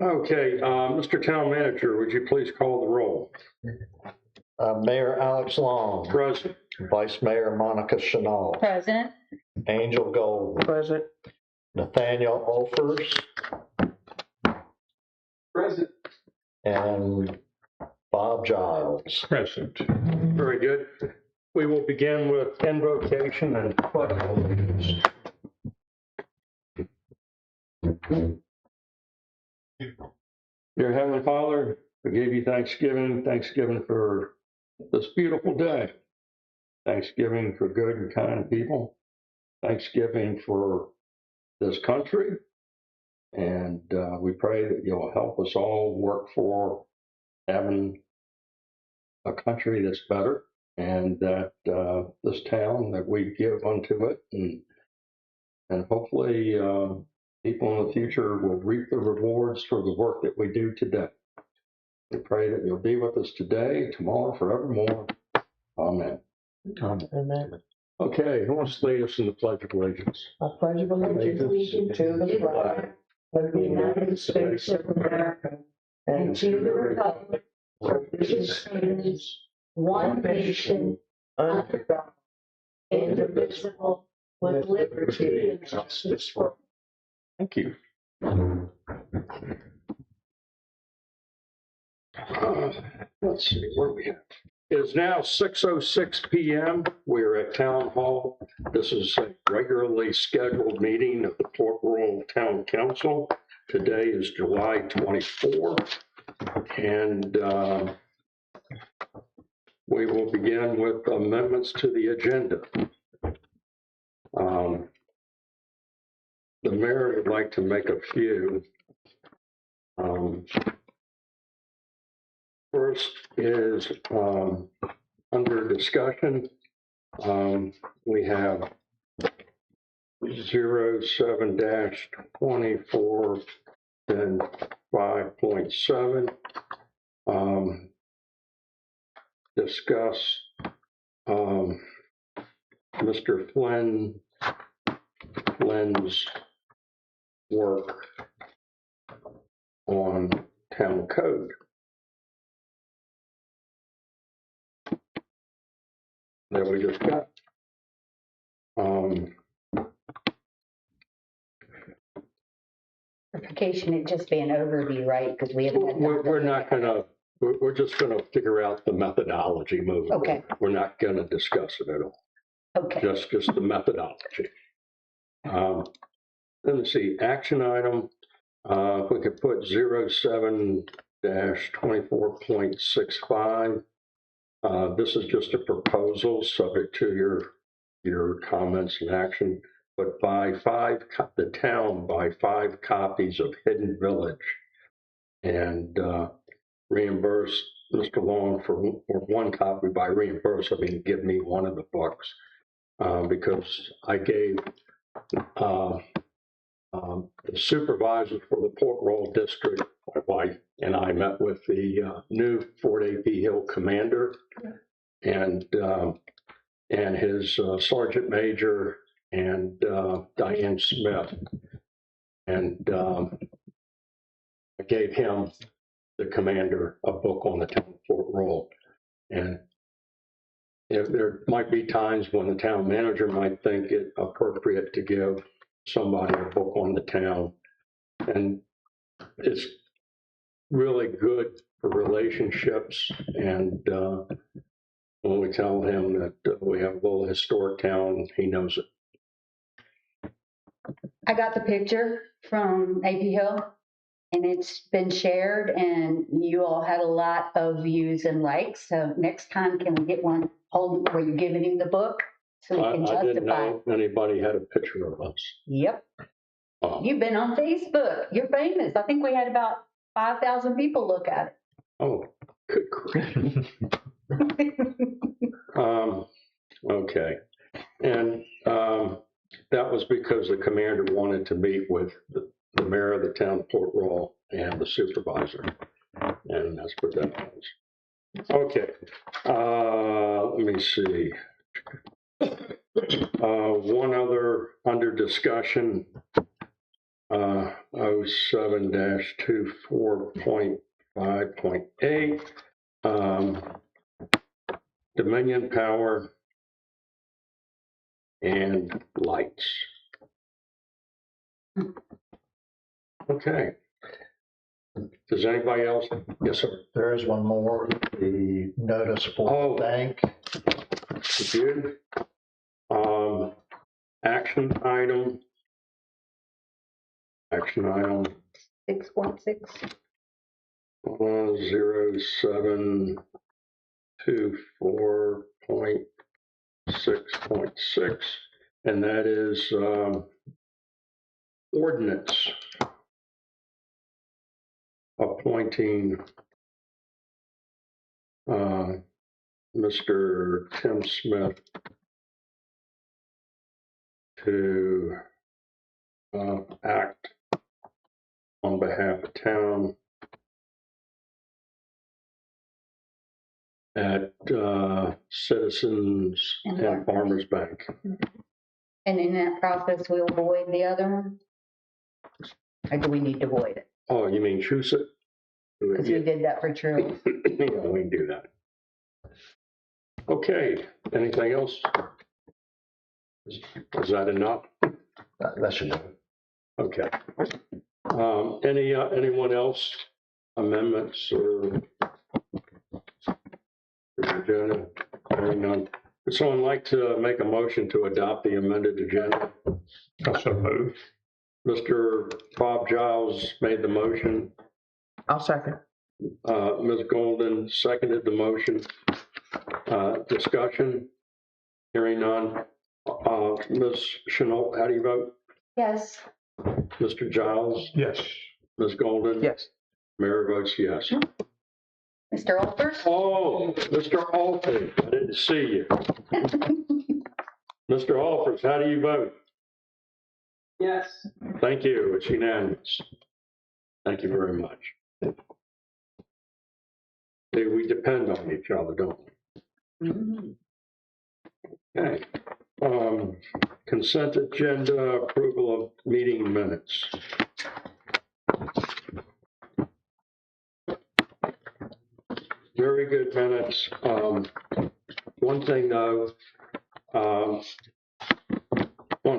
Okay, Mr. Town Manager, would you please call the roll? Mayor Alex Long. Present. Vice Mayor Monica Chanel. Present. Angel Gold. Present. Nathaniel Olfers. Present. And Bob Giles. Present. Very good. We will begin with invocation and pledge of allegiance. Dear Heavenly Father, we give you thanksgiving for this beautiful day, thanksgiving for good and kind people, thanksgiving for this country, and we pray that you'll help us all work for having a country that's better, and that this town, that we give unto it, and hopefully people in the future will reap the rewards for the work that we do today. We pray that you'll be with us today, tomorrow, forevermore. Amen. Amen. Okay, who wants to lead us in the Pledge of Allegiance? I pledge allegiance to the flag of the United States of America and to the republic for which it stands, one nation, under God, indivisible, with liberty and justice for all. Thank you. Let's see, where we at? It is now 6:06 p.m. We're at Town Hall. This is a regularly scheduled meeting of the Port Royal Town Council. Today is July 24, and we will begin with amendments to the agenda. The mayor would like to make a few. First is under discussion. We have 07-24 and 5.7. Discuss Mr. Flynn's work on town code. That we just got. Clarification, it'd just be an overview, right? Because we haven't. We're not gonna, we're just gonna figure out the methodology moving. Okay. We're not gonna discuss it at all. Okay. Just the methodology. Let me see, action item, if we could put 07-24.65. This is just a proposal subject to your comments and action, but the town buy 5 copies of Hidden Village and reimburse Mr. Long for 1 copy. By reimburse, I mean give me one of the books, because I gave the supervisor for the Port Royal District, my wife and I met with the new Fort AP Hill commander and his sergeant major and Diane Smith. And I gave him, the commander, a book on the town of Fort Royal. And if there might be times when the town manager might think it appropriate to give somebody a book on the town. And it's really good for relationships. And when we tell him that we have a little historic town, he knows it. I got the picture from AP Hill and it's been shared and you all had a lot of views and likes. So next time, can we get one hold where you're giving him the book so we can justify? I didn't know anybody had a picture of us. Yep. You've been on Facebook. You're famous. I think we had about 5,000 people look at it. Oh, good grief. Okay. And that was because the commander wanted to meet with the mayor of the town of Port Royal and the supervisor. And that's what that was. Okay. Let me see. One other under discussion. 07-24.5.8, Dominion Power and Lights. Okay. Does anybody else? Yes, sir. There is one more, the notice for Oh. the bank. Good. Action item. 6.6. 0724.6.6, and that is ordinance appointing Mr. Tim Smith to act on behalf of town at Citizens and Farmers Bank. And in that process, we'll void the other one? Or do we need to void it? Oh, you mean choose it? Because we did that for True. Yeah, we can do that. Okay, anything else? Is that enough? That should do it. Okay. Anyone else? Amendments or agenda? Hearing none. Would someone like to make a motion to adopt the amended agenda? So moved. Mr. Bob Giles made the motion. I'll second. Ms. Golden seconded the motion. Discussion? Hearing none. Ms. Chenault, how do you vote? Yes. Mr. Giles? Yes. Ms. Golden? Yes. Mayor votes yes. Mr. Olfers? Oh, Mr. Alford, I didn't see you. Mr. Alford, how do you vote? Yes. Thank you, it's unanimous. Thank you very much. See, we depend on each other, don't we? Okay. Consent agenda, approval of meeting minutes. Very good minutes. One thing though, on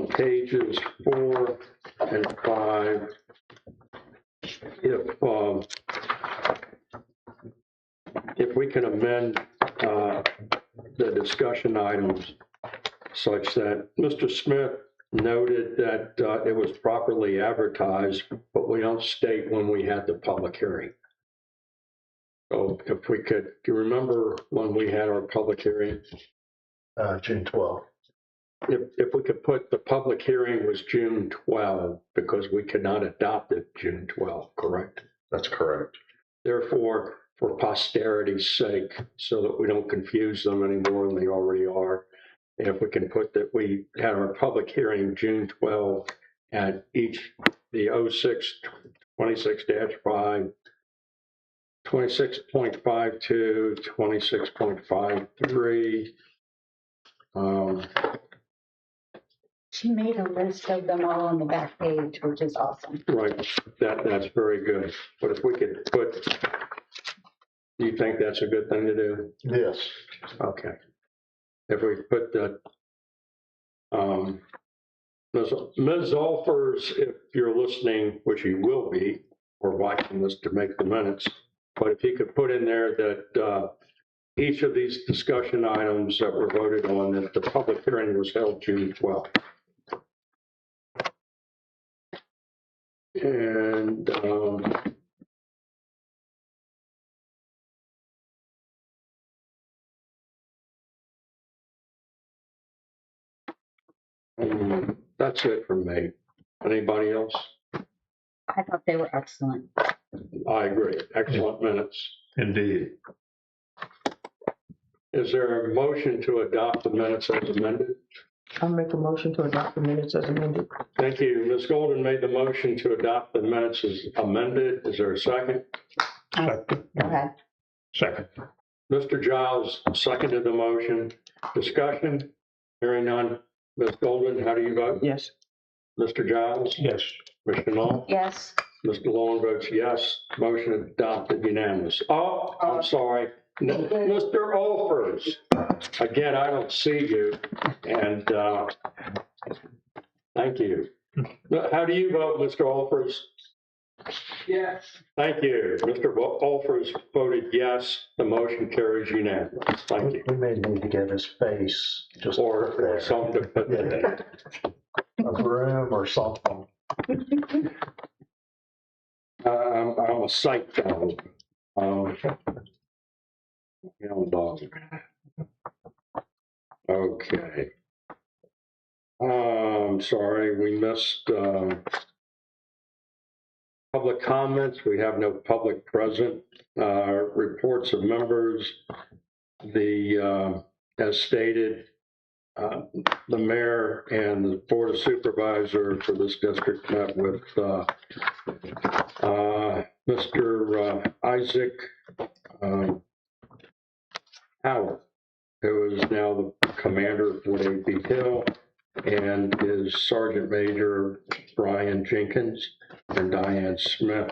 pages 4 and 5, if we can amend the discussion items such that Mr. Smith noted that it was properly advertised, but we don't state when we had the public hearing. So if we could, do you remember when we had our public hearing? June 12th. If we could put the public hearing was June 12, because we could not adopt it June 12, correct? That's correct. Therefore, for posterity's sake, so that we don't confuse them any more than they already are, if we can put that we had our public hearing June 12 at each, the 06, 26-5, 26.52, 26.53. She made a list of them all on the back page, which is awesome. Right, that's very good. But if we could put, do you think that's a good thing to do? Yes. Okay. If we put the, Ms. Alfers, if you're listening, which you will be, or watching this to make the minutes, but if you could put in there that each of these discussion items that were voted on, that the public hearing was held June 12th. And that's it from me. Anybody else? I thought they were excellent. I agree. Excellent minutes. Indeed. Is there a motion to adopt the minutes as amended? I'll make a motion to adopt the minutes as amended. Thank you. Ms. Golden made the motion to adopt the minutes as amended. Is there a second? Second. Go ahead. Second. Mr. Giles seconded the motion. Discussion? Hearing none. Ms. Golden, how do you vote? Yes. Mr. Giles? Yes. Mr. Long? Yes. Mr. Long votes yes. Motion adopted unanimous. Oh, I'm sorry. Mr. Olfers. Again, I don't see you, and thank you. How do you vote, Mr. Olfers? Yes. Thank you. Mr. Olfers voted yes. The motion carries unanimous. Thank you. We may need to get his face just Or there. something to put in there. A room or something. I'm a sight fellow. Dog. Okay. I'm sorry, we missed public comments. We have no public present. Reports of members. As stated, the mayor and the board of supervisor for this district met with Mr. Isaac Howard, who is now the commander of Fort A.P. Hill, and his Sergeant Major Brian Jenkins and Diane Smith.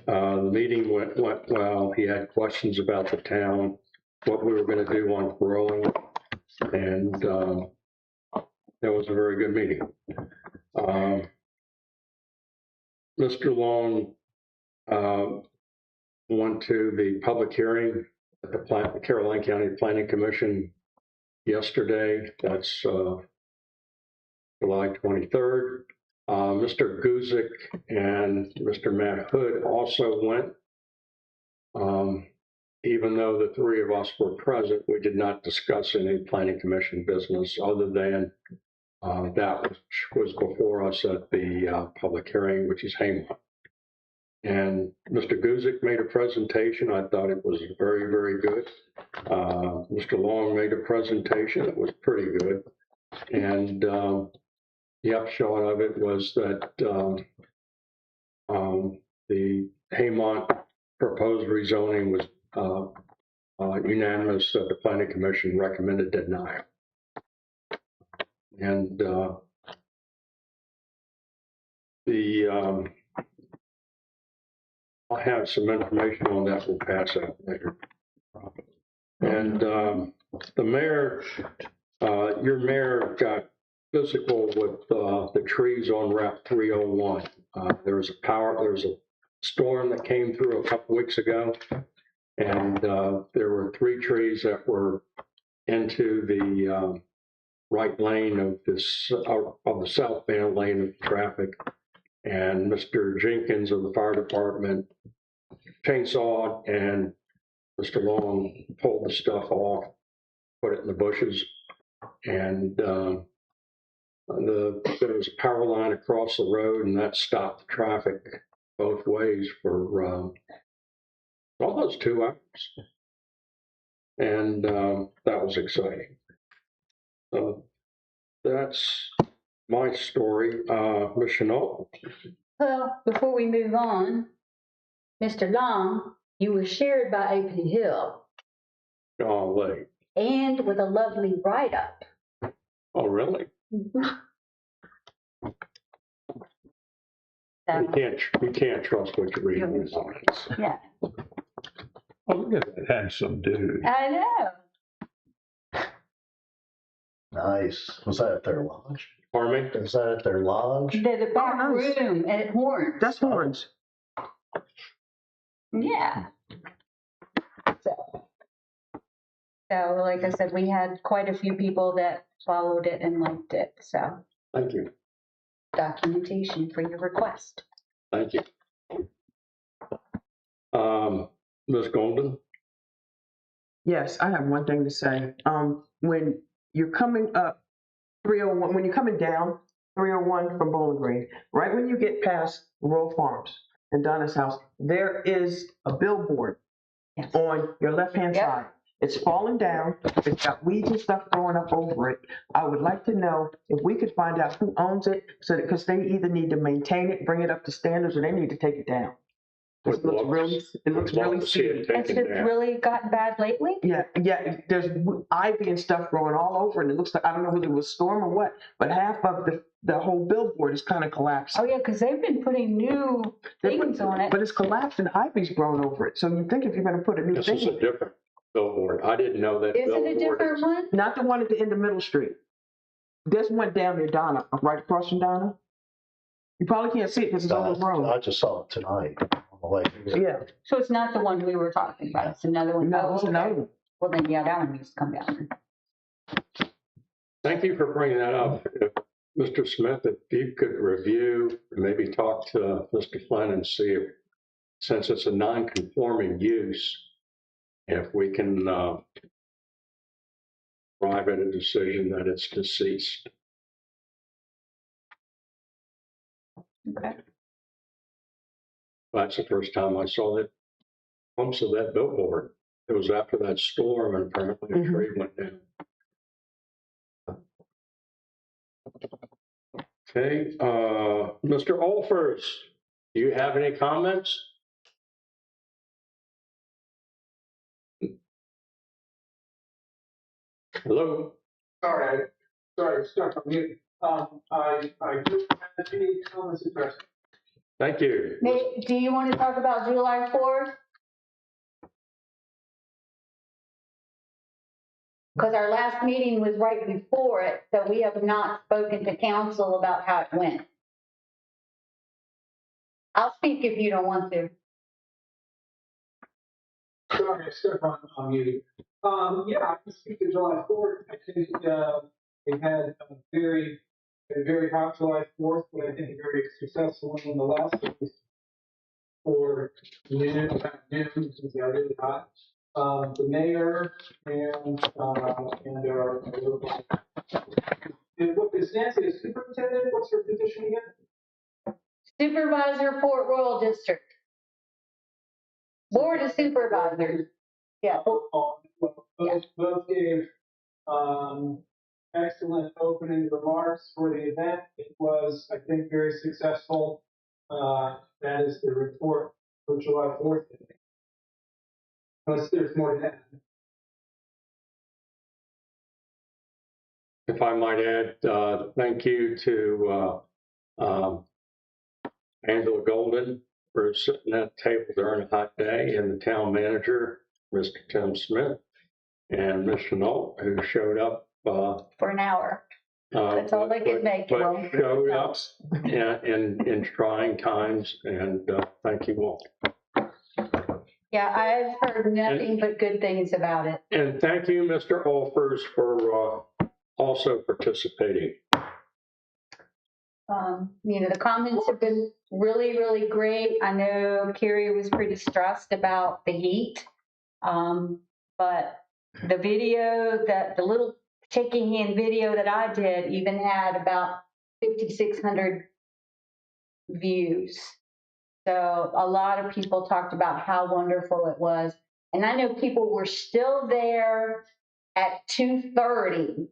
The meeting went well. He had questions about the town, what we were going to do on growing, and it was a very good meeting. Mr. Long went to the public hearing at the Caroline County Planning Commission yesterday. That's July 23rd. Mr. Guzik and Mr. Matt Hood also went. Even though the three of us were present, we did not discuss any planning commission business other than that was before us at the public hearing, which is Haymont. And Mr. Guzik made a presentation. I thought it was very, very good. Mr. Long made a presentation. It was pretty good. And the upshot of it was that the Haymont proposed rezoning was unanimous. The planning commission recommended denial. And I'll have some information on that. We'll pass out later. And the mayor, your mayor got physical with the trees on Route 301. There was a storm that came through a couple weeks ago, and there were 3 trees that were into the right lane of the southbound lane of traffic. And Mr. Jenkins of the fire department chainsawed, and Mr. Long pulled the stuff off, put it in the bushes, and there was a power line across the road, and that stopped the traffic both ways for almost 2 hours. And that was exciting. So that's my story. Ms. Chenault? Well, before we move on, Mr. Long, you were shared by A.P. Hill Golly. and with a lovely write-up. Oh, really? You can't trust what you read in these lines. Yeah, Oh, look at that handsome dude. I know. Nice. Was that at their lodge? Pardon me? Is that at their lodge? The back Oh, nice. room at Horns. That's Horns. Yeah. So, like I said, we had quite a few people that followed it and liked it. So, Thank you. documentation for your request. Thank you. Ms. Golden? Yes, I have one thing to say. When you're coming up 301, when you're coming down 301 from Bowling Green, right when you get past Royal Farms and Donna's house, there is a billboard Yes. on your left-hand Yep. side. It's fallen down. It's got weeds and stuff growing up over it. I would like to know if we could find out who owns it, so that, because they either need to maintain it, bring it up to standards, or they need to take it down. It looks really seedy. Has it really gotten bad lately? Yeah, there's ivy and stuff growing all over, and it looks like, I don't know whether it was storm or what, but half of the whole billboard is kind of collapsed. Oh, yeah, because they've been putting new things on it. But it's collapsed and ivy's grown over it. So you think if you're gonna put a new This is a thing, different billboard. I didn't know that Is it a billboard. different one? not the one at the end of Middle Street. There's one down near Donna, right across from Donna. You probably can't see it because it's overgrown. I just saw it tonight on the way here. Yeah, So it's not the one we were talking about, it's another one. no, Oh, it's okay. another one. Well, then, yeah, that one needs to come down. Thank you for bringing that up. If, Mr. Smith, if you could review, maybe talk to Mr. Flynn and see if, since it's a non-conforming use, if we can arrive at a decision that it's deceased. Okay. That's the first time I saw the humps of that billboard. It was after that storm and apparently a tree went down. Okay, Mr. Olfers, do you have any comments? Hello? Sorry, stuck on mute. I do have any comments addressed. Thank you. Do you want to talk about July 4th? Because our last meeting was right before it, so we have not spoken to council about how it went. I'll speak if you don't want to. Sorry, I stuck on mute. Yeah, I can speak to July 4th. I think we had a very hot July 4th, but I think a very successful one in the last one for noon, about noon, since they are really hot. The mayor and our local. And what is Nancy, the superintendent? What's her position again? Supervisor, Port Royal District. Board of Supervisors. Yeah. Both gave excellent opening remarks for the event. It was, I think, very successful. That is the report for July 4th. Unless there's more to add. If I might add, thank you to Angela Golden for sitting at the table during a hot day, and the town manager, Mr. Tim Smith, and Ms. Chenault, who showed up. For an hour. That's all they could make. But Well, showed up in trying times, and thank you all. yeah, I've heard nothing but good things about it. And thank you, Mr. Olfers, for also participating. The comments have been really, really great. I know Carrie was pretty stressed about the heat. But the video the little shaking hand video that I did even had about 5,600 views. So a lot of people talked about how wonderful it was. And I know people were still there at 2:30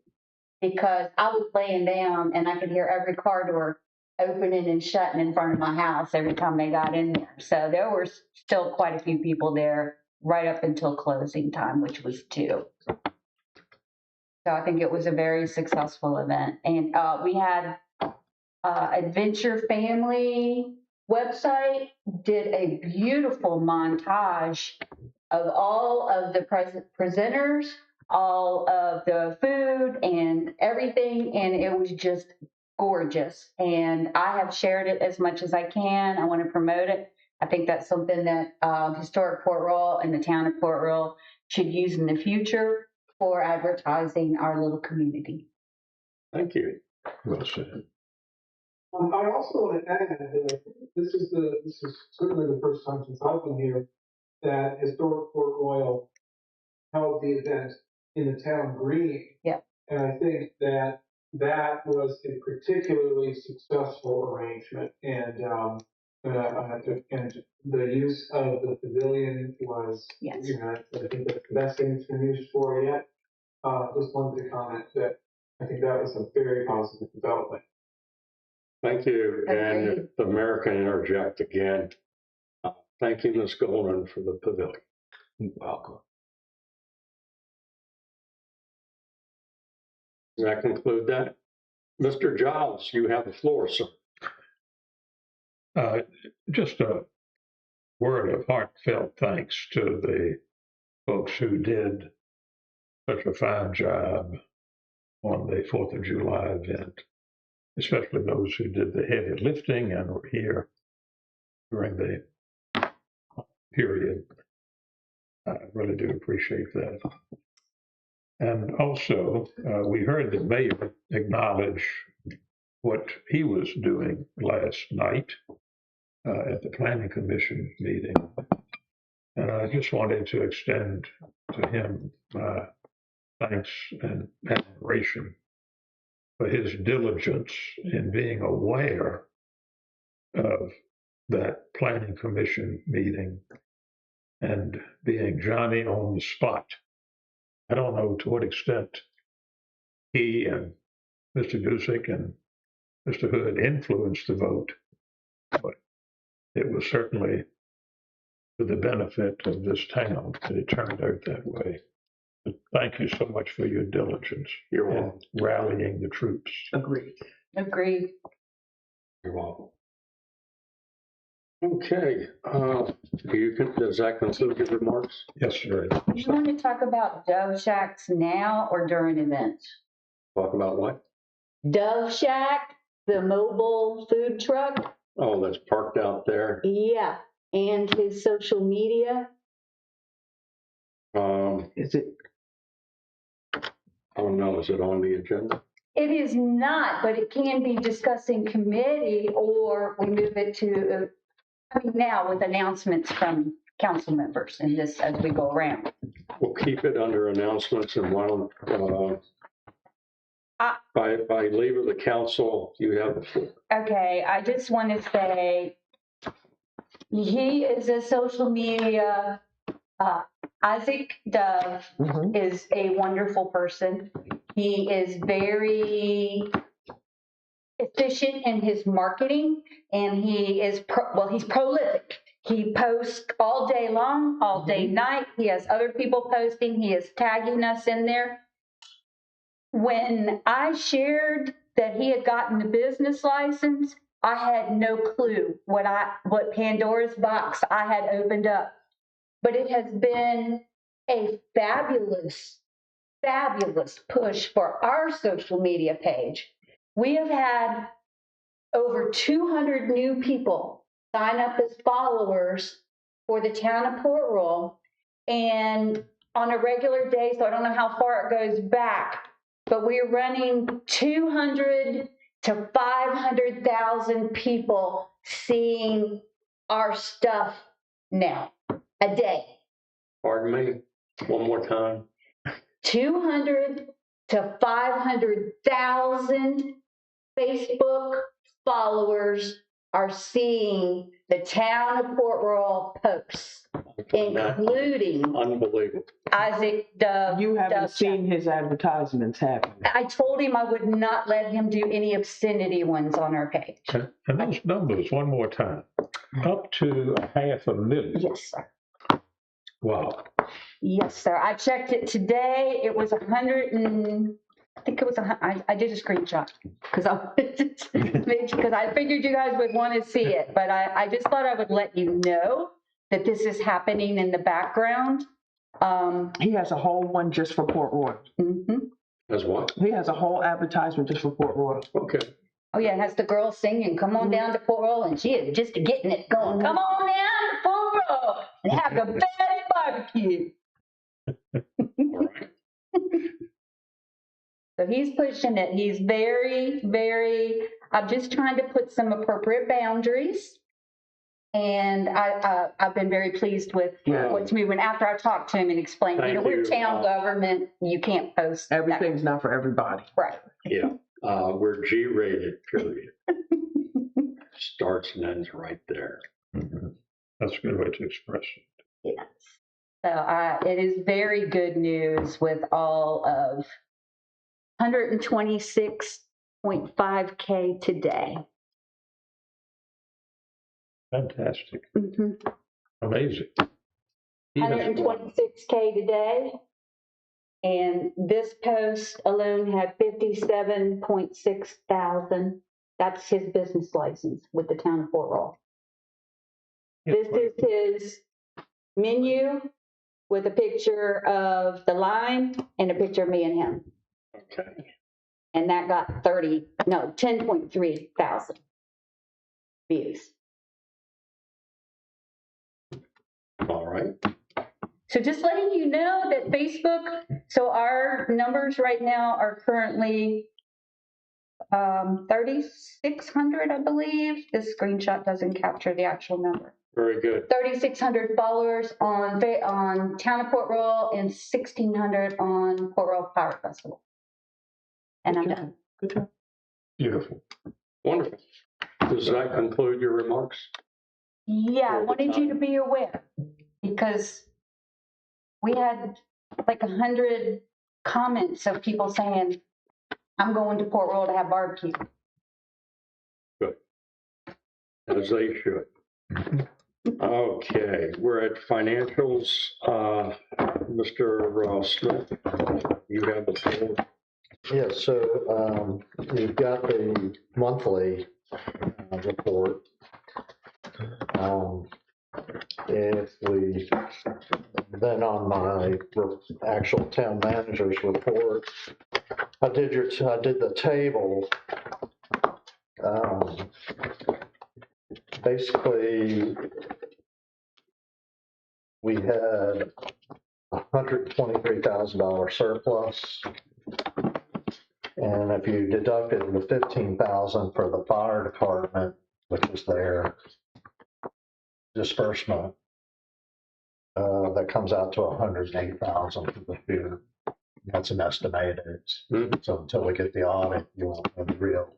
because I was laying down and I could hear every car door opening and shutting in front of my house every time they got in there. So there were still quite a few people there right up until closing time, which was 2. So I think it was a very successful event. And we had Adventure Family website did a beautiful montage of all of the presenters, all of the food and everything, and it was just gorgeous. And I have shared it as much as I can. I want to promote it. I think that's something that Historic Port Royal and the town of Port Royal should use in the future for advertising our little community. Thank you. Well said. I also want to add that this is certainly the first time since I've been here that Historic Port Royal held the event in the town green. Yeah. And I think that was a particularly successful arrangement, and the use of the pavilion was, Yes. I think that's the best thing it's been used for yet. Just wanted to comment that I think that was a very positive development. Thank you. And Agreed. if the mayor can interject again, thank you, Ms. Golden, for the pavilion. Welcome. Does that conclude that? Mr. Giles, you have the floor, sir. Just a word of heartfelt thanks to the folks who did such a fine job on the 4th of July event, especially those who did the heavy lifting and were here during the period. I really do appreciate that. And also, we heard the mayor acknowledge what he was doing last night at the Planning Commission meeting. And I just wanted to extend to him my thanks and admiration for his diligence in being aware of that Planning Commission meeting and being Johnny on the spot. I don't know to what extent he and Mr. Gusick and Mr. Hood influenced the vote, but it was certainly to the benefit of this town that it turned out that way. But thank you so much for your diligence You're in welcome. rallying the troops. Agreed. Agreed. You're welcome. Okay, does that conclude your remarks? Yes, sir. You want to talk about Dove Shacks now or during events? Talk about what? Dove Shack, the mobile food truck. Oh, that's parked out there. Yeah. And his social media. Is it? I don't know, is it on the agenda? It is not, but it can be discussed in committee or we move it to, now with announcements from council members and this as we go around. We'll keep it under announcements and why don't, by leave of the council, you have the floor. Okay, I just want to say he is a social media, Isaac Dove is a wonderful person. He is very efficient in his marketing and he is, he's prolific. He posts all day long, all day night. He has other people posting. He is tagging us in there. When I shared that he had gotten the business license, I had no clue what Pandora's box I had opened up. But it has been a fabulous, fabulous push for our social media page. We have had over 200 new people sign up as followers for the town of Port Royal. And on a regular day, so I don't know how far it goes back, but we're running 200 to 500,000 people seeing our stuff now a day. Pardon me, one more time. 200 to 500,000 Facebook followers are seeing the town of Port Royal posts, including Unbelievable. Isaac Dove. You haven't Dove seen his advertisements, have you? I told him I would not let him do any obscenity ones on our page. And those numbers, one more time, up to 500,000. Yes, sir. Wow. Yes, sir. I checked it today. It was 100 and I think it was, I did a screenshot because I figured you guys would want to see it, but I just thought I would let you know that this is happening in the background. He has a whole one just for Port Royal. As what? He has a whole advertisement just for Port Royal. Okay. Oh yeah, it has the girl singing, come on down to Port Royal, and she is just getting it going. Come on down to Port Royal and have a belly barbecue. All right. So he's pushing it. He's very, very, I'm just trying to put some appropriate boundaries. And I've been very pleased with what's moving after I talked to him and explained, Thank we're you. town government, you can't post that. Everything's not for everybody. Right. Yeah, we're G-rated, period. Starts and ends right there. Mhm. That's a good way to express it. Yes. So it is very good news with all of 126.5K today. Fantastic. Amazing. He has 126K today. And this post alone had 57.6 thousand. That's his business license with the town of Fort Roll. This is his menu with a picture of the line and a picture of me and him. Okay. And that got 10.3 thousand views. All right. So just letting you know that Facebook, so our numbers right now are currently 3,600, I believe. This screenshot doesn't capture the actual number. Very good. 3,600 followers on Town of Port Royal and 1,600 on Port Royal Power Festival. And I'm done. Good job. Beautiful. Wonderful. Does that conclude your remarks? Yeah, I wanted you to be aware because we had like 100 comments of people saying, I'm going to Port Royal to have barbecue. As they should. Okay, we're at financials. Mr. Smith, you have the floor. Yeah, so you've got the monthly report. If we, then on my actual town manager's report, I did the table. Basically, we had $123,000 surplus. And if you deducted the $15,000 for the fire department, which is their disbursement, that comes out to $108,000 for the year. That's an estimated. So until we get the audit, you won't know the real.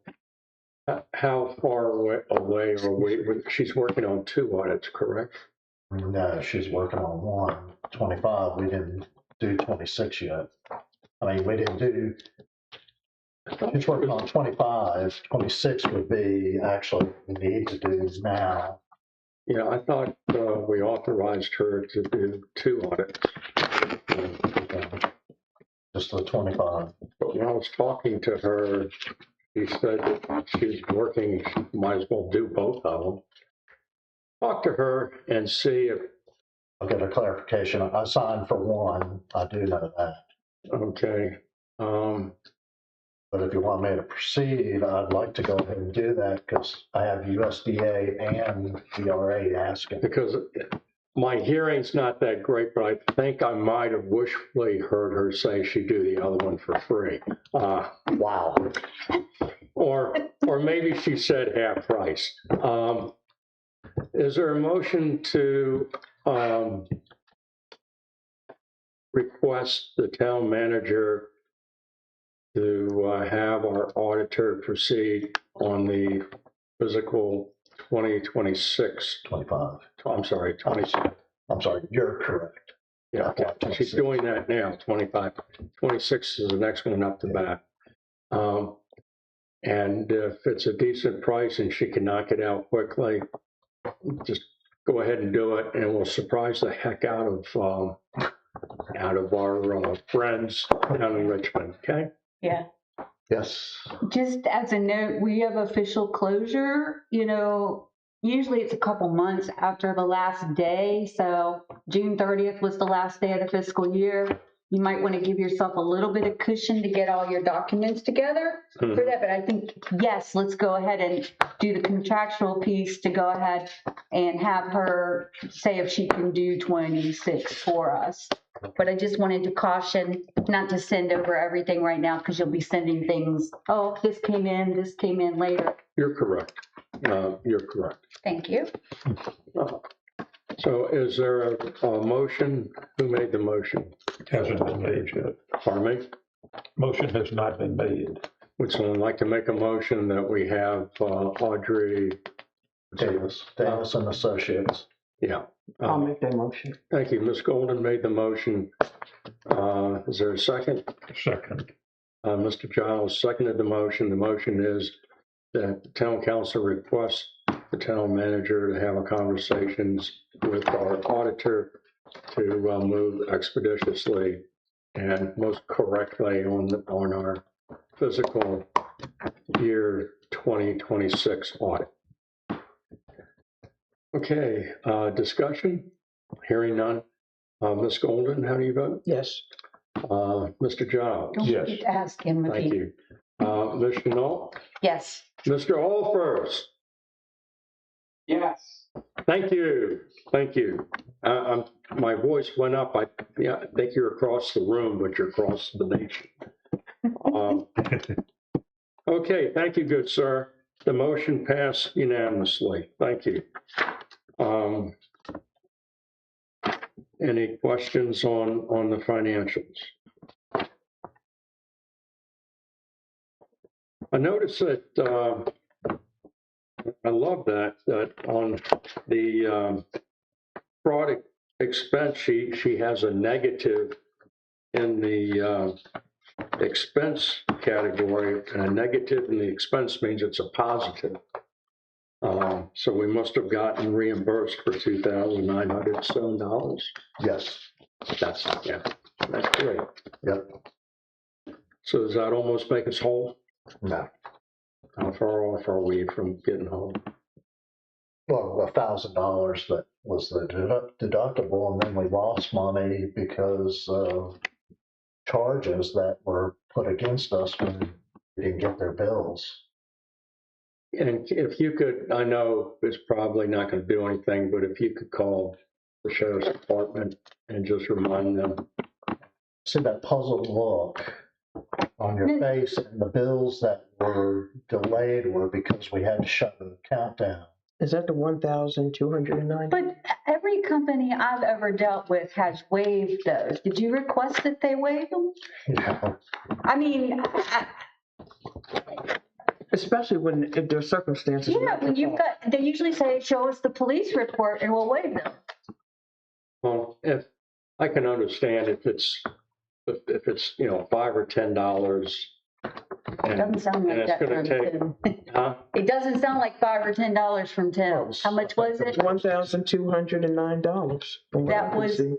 How far away are we? She's working on 2 audits, correct? No, she's working on 125. We didn't do 26 yet. I mean, we didn't do. She's working on 25. 26 would be actually we need to do now. Yeah, I thought we authorized her to do 2 audits. Just the 25. But when I was talking to her, she said that she's working, she might as well do both of them. Talk to her and see if, I'll get a clarification. I signed for 1. I do know that. okay. But if you want me to proceed, I'd like to go ahead and do that because I have USDA and DRA asking. Because my hearing's not that great, but I think I might have wishfully heard her say she'd do the other one for free. Wow. Or maybe she said half price. Is there a motion to request the town manager to have our auditor proceed on the physical 2026? 25. I'm sorry, 26. I'm sorry, you're correct. Yeah, okay. She's doing that now, 25. 26 is the next one up the back. And if it's a decent price and she can knock it out quickly, just go ahead and do it, and we'll surprise the heck out of our friends down in Richmond, okay? Yeah. Yes. Just as a note, we have official closure, usually it's a couple months after the last day. So June 30th was the last day of the fiscal year. You might want to give yourself a little bit of cushion to get all your documents together for that. But I think, yes, let's go ahead and do the contractual piece to go ahead and have her say if she can do 26 for us. But I just wanted to caution not to send over everything right now because you'll be sending things, oh, this came in later. You're correct. You're correct. Thank you. So is there a motion? Who made the motion? Hasn't been made yet. Pardon me? Motion has not been made. Would someone like to make a motion that we have Audrey Davis and Associates. Yeah. I'll make that motion. Thank you. Ms. Golden made the motion. Is there a second? Second. Mr. Giles seconded the motion. The motion is that the town council requests the town manager to have conversations with our auditor to move expeditiously and most correctly on our fiscal year 2026 audit. Okay, discussion? Hearing none. Ms. Golden, how do you vote? Yes. Mr. Giles? Don't Yes. forget to ask him if Thank he, you. Ms. Chenault? yes. Mr. Allfirst? Yes. Thank you. Thank you. My voice went up. I think you're across the room, but you're across the nation. Okay, thank you, good sir. The motion passed unanimously. Thank you. Any questions on the financials? I noticed that, I love that on the fraud expense sheet, she has a negative in the expense category, and a negative in the expense means it's a positive. So we must have gotten reimbursed for $2,907. Yes, That's great. yep, So does that almost make us whole? no. How far off are we from getting home? Well, $1,000 that was the deductible, and then we lost money because of charges that were put against us when we didn't get their bills. And if you could, I know it's probably not going to do anything, but if you could call the sheriff's department and just remind them. See that puzzled look on your face, and the bills that were delayed were because we had to shut the account down. Is that the 1,209? But every company I've ever dealt with has waived those. Did you request that they waive them? Yeah, I mean, Especially if there are circumstances. yeah, not when your you've fault. got, they usually say, show us the police report and we'll waive them. Well, if I can understand if it's $5 or $10. It doesn't sound And like it's that gonna from take- Tim. Huh? It doesn't sound like $5 or $10 from Tim. How much was it? $1,209. from what I That can was- see.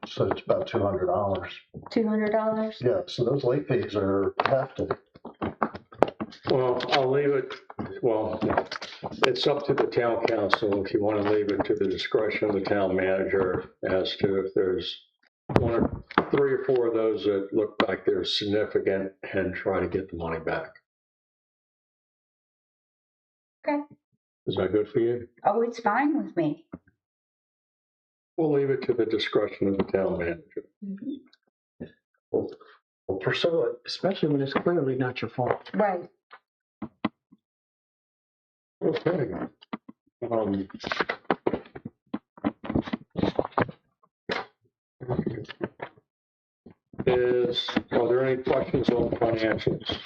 so it's about $200. $200? Yeah, so those late fees are hefty. Well, I'll leave it, it's up to the town council if you want to leave it to the discretion of the town manager as to if there's 3 or 4 of those that look like they're significant and try to get the money back. Okay. Is that good for you? Oh, it's fine with me. We'll leave it to the discretion of the town manager. We'll pursue it. Especially when it's clearly not your fault. Right. Okay. Are there any questions on financials?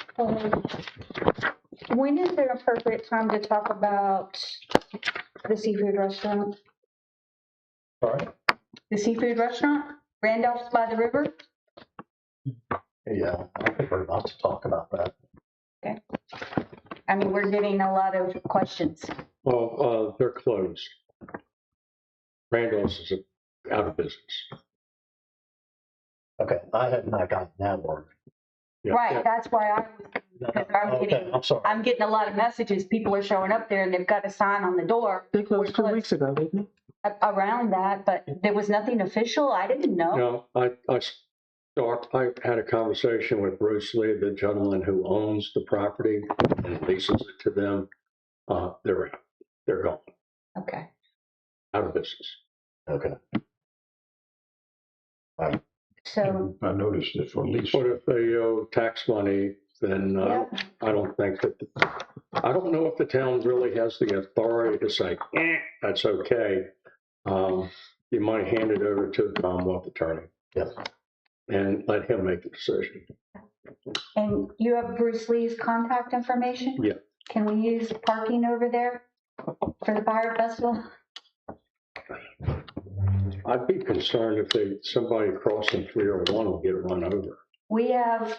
When is there appropriate time to talk about the seafood restaurant? Sorry? The seafood restaurant? Randolph's by the river? Yeah, I prefer not to talk about that. I mean, we're getting a lot of questions. Well, they're closed. Randall's is out of business. Okay, I had not gotten that word. Yeah. Right, that's why I was, because Okay, I'm sorry. I'm getting a lot of messages. People are showing up there and they've got a sign on the door They closed 2 weeks ago, didn't they? around that, but there was nothing official. I didn't know. No, I had a conversation with Bruce Lee, the gentleman who owns the property and leases it to them. They're gone, Okay. out of business. Okay. So, I noticed it for lease. But if they owe tax money, then yeah, I don't think that, I don't know if the town really has the authority to say, that's okay. You might hand it over to the Commonwealth attorney. Yes. And let him make the decision. and you have Bruce Lee's contact information? Yeah. Can we use parking over there for the fire festival? I'd be concerned if somebody crossing 301 will get run over. We have,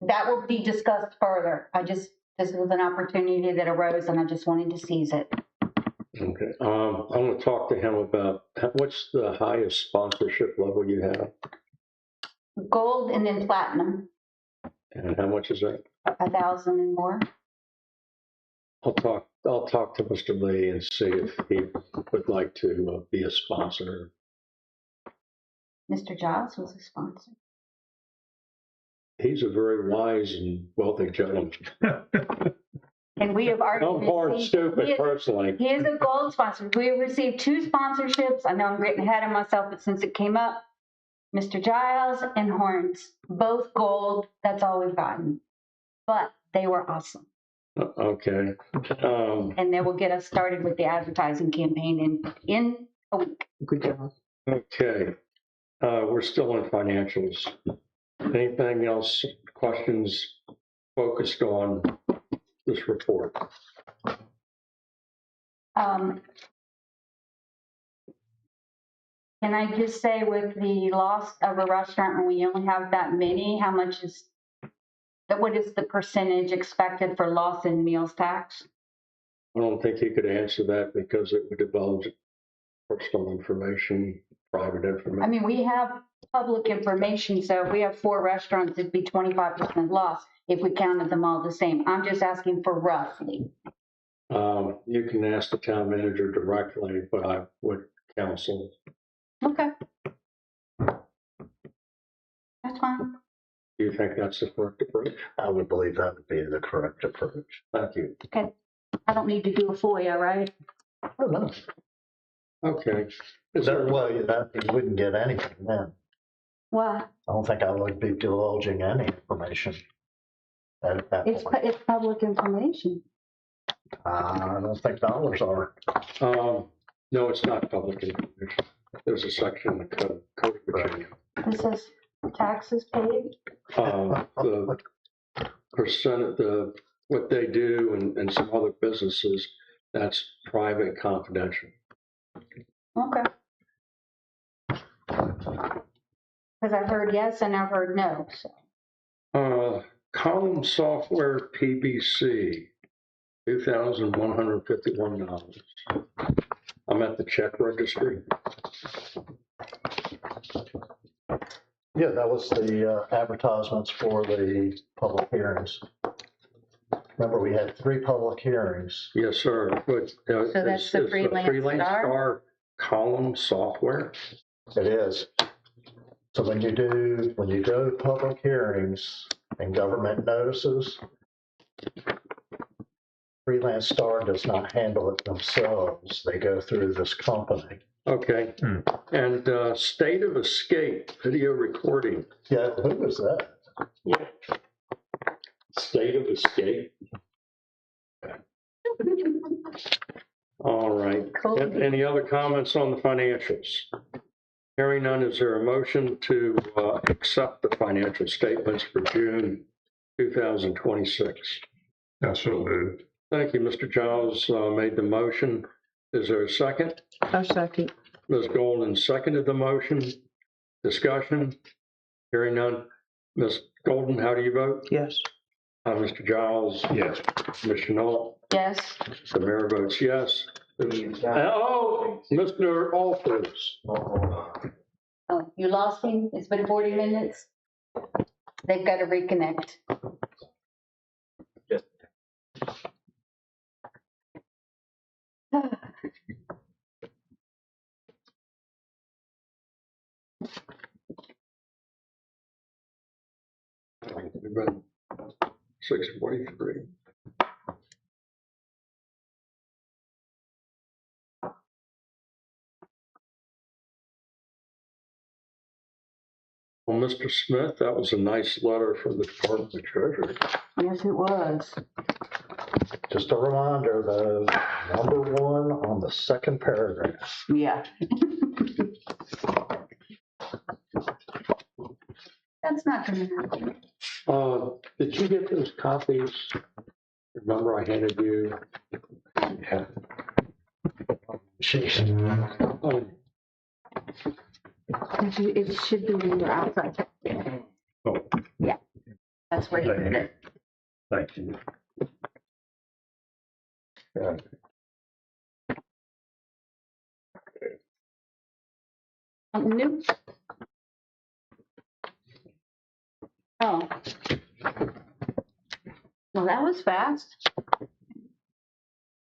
that will be discussed further. This was an opportunity that arose and I just wanted to seize it. Okay, I'm gonna talk to him about, what's the highest sponsorship level you have? Gold and then platinum, And how much is that? 1,000 and more. I'll talk to Mr. Lee and see if he would like to be a sponsor. Mr. Giles was a sponsor. He's a very wise and wealthy gentleman. And we have already I'm hard received- stupid he is- personally. He is a gold sponsor. We have received 2 sponsorships. I know I'm getting ahead of myself, but since it came up, Mr. Giles and Horns, both gold. That's all we've gotten. But they were awesome. Okay. And they will get us started with the advertising campaign in a week. Good job. Okay. We're still in financials. Anything else, questions focused on this report? Can I just say with the loss of a restaurant, when we only have that many, how much is, what is the percentage expected for loss in meals tax? I don't think he could answer that because it would divulge personal information, private I information. mean, we have public information, so if we have 4 restaurants, it'd be 25% loss if we counted them all the same. I'm just asking for roughly. You can ask the town manager directly, but I would counsel. Okay. That's fine. Do you think that's the correct approach? I would believe that would be the correct approach. Thank you. I don't need to do a FOIA, right? Oh, no. Okay. Is there, Well, you wouldn't get anything then. Well, I don't think I would be divulging any information at that point. it's public information. I don't think dollars are. no, it's not public information. There's a section in the code of Virginia. This says taxes paid. The percent, what they do and some other businesses, that's private and confidential. Okay. Because I've heard yes and I've heard no, so. Column Software PBC, $2,151. I'm at the check registry. Yeah, that was the advertisements for the public hearings. Remember, we had 3 public hearings. Yes, sir. But, So that's the Freelance Star? Star Column Software. It is. So when you go to public hearings and government notices, Freelance Star does not handle it themselves. They go through this company. Okay. And State of Escape video recording. Yeah, who was that? State of Escape. All right. Cool. Any other comments on the financials? Hearing none, is there a motion to accept the financial statements for June 2026? That's so moved. Thank you, Mr. Giles made the motion. Is there a second? A second. Ms. Golden seconded the motion. Discussion? Hearing none. Ms. Golden, how do you vote? Yes. Mr. Giles? Yes. Ms. Chenault? Yes. The mayor votes yes. Oh, Mr. Alford. Oh, you lost him? It's been 40 minutes? They've got to reconnect. We've been 6:43. Well, Mr. Smith, that was a nice letter from the Department of Treasury. Yes, it was. Just a reminder, though, number 1 on the second paragraph. Yeah. That's not going to happen. Did you get those copies? Remember I handed you? Yeah. Jeez. Oh, It should be in your outside. Oh, That's where you put it. thank you. Yeah. Something new? Oh. Well, that was fast.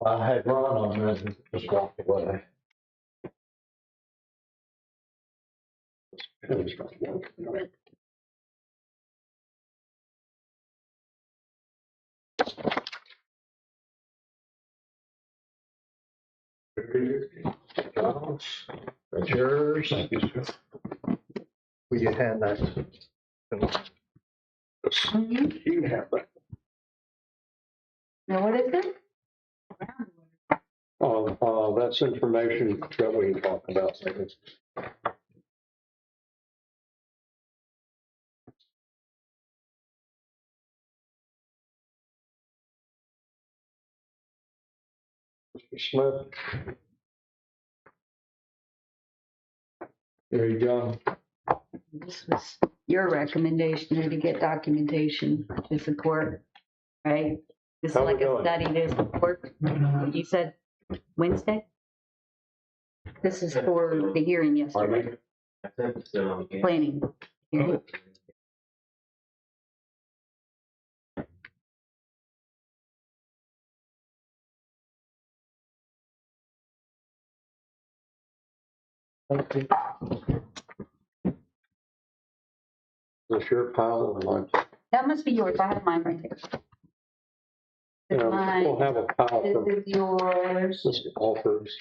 I had Ron on there and just walked away. That's yours. Thank you, sir. Will you hand that? Mhm. You can have that. Now, what is it? That's information that we talked about. Mr. Smith. There you go. This was your recommendation to get documentation to support, right? This is How we like a doing? study to support, you said Wednesday? This is for the hearing yesterday, planning. hearing. Is this your pile or mine? That must be yours, I have mine right there. It's Yeah, mine, we'll have a pile this for is yours, Mr. Alford's.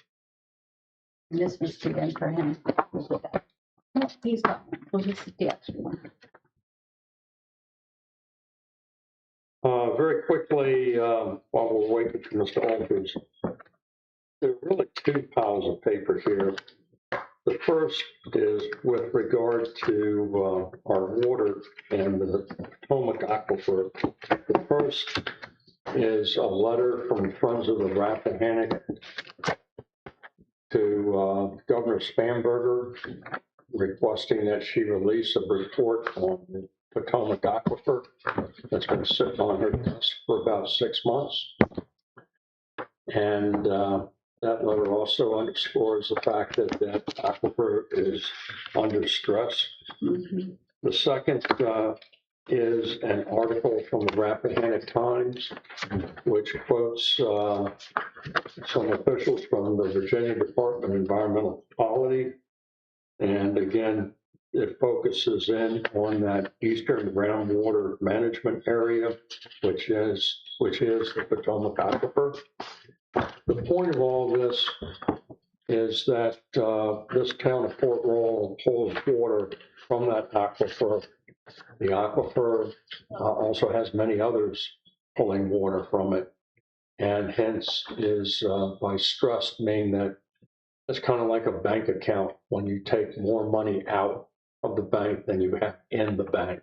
and this was too big for him. We'll put that. No, he's got one, well, this is the extra one. Very quickly, while we're waiting for Mr. Alford's, there are really two piles of paper here. The first is with regard to our water and the Potomac Aquifer. The first is a letter from Friends of the Rappahannock to Governor Spanberger requesting that she release a report on the Potomac Aquifer that's been sitting on her desk for about 6 months. And that letter also underscores the fact that that aquifer is under stress. Mhm. The second is an article from the Rappahannock Times, which quotes some officials from the Virginia Department of Environmental Quality. And again, it focuses in on that eastern groundwater management area, which is the Potomac Aquifer. The point of all this is that this town of Port Royal pulls water from that aquifer. The aquifer also has many others pulling water from it, and hence is by stress, meaning that it's kind of like a bank account when you take more money out of the bank than you have in the bank.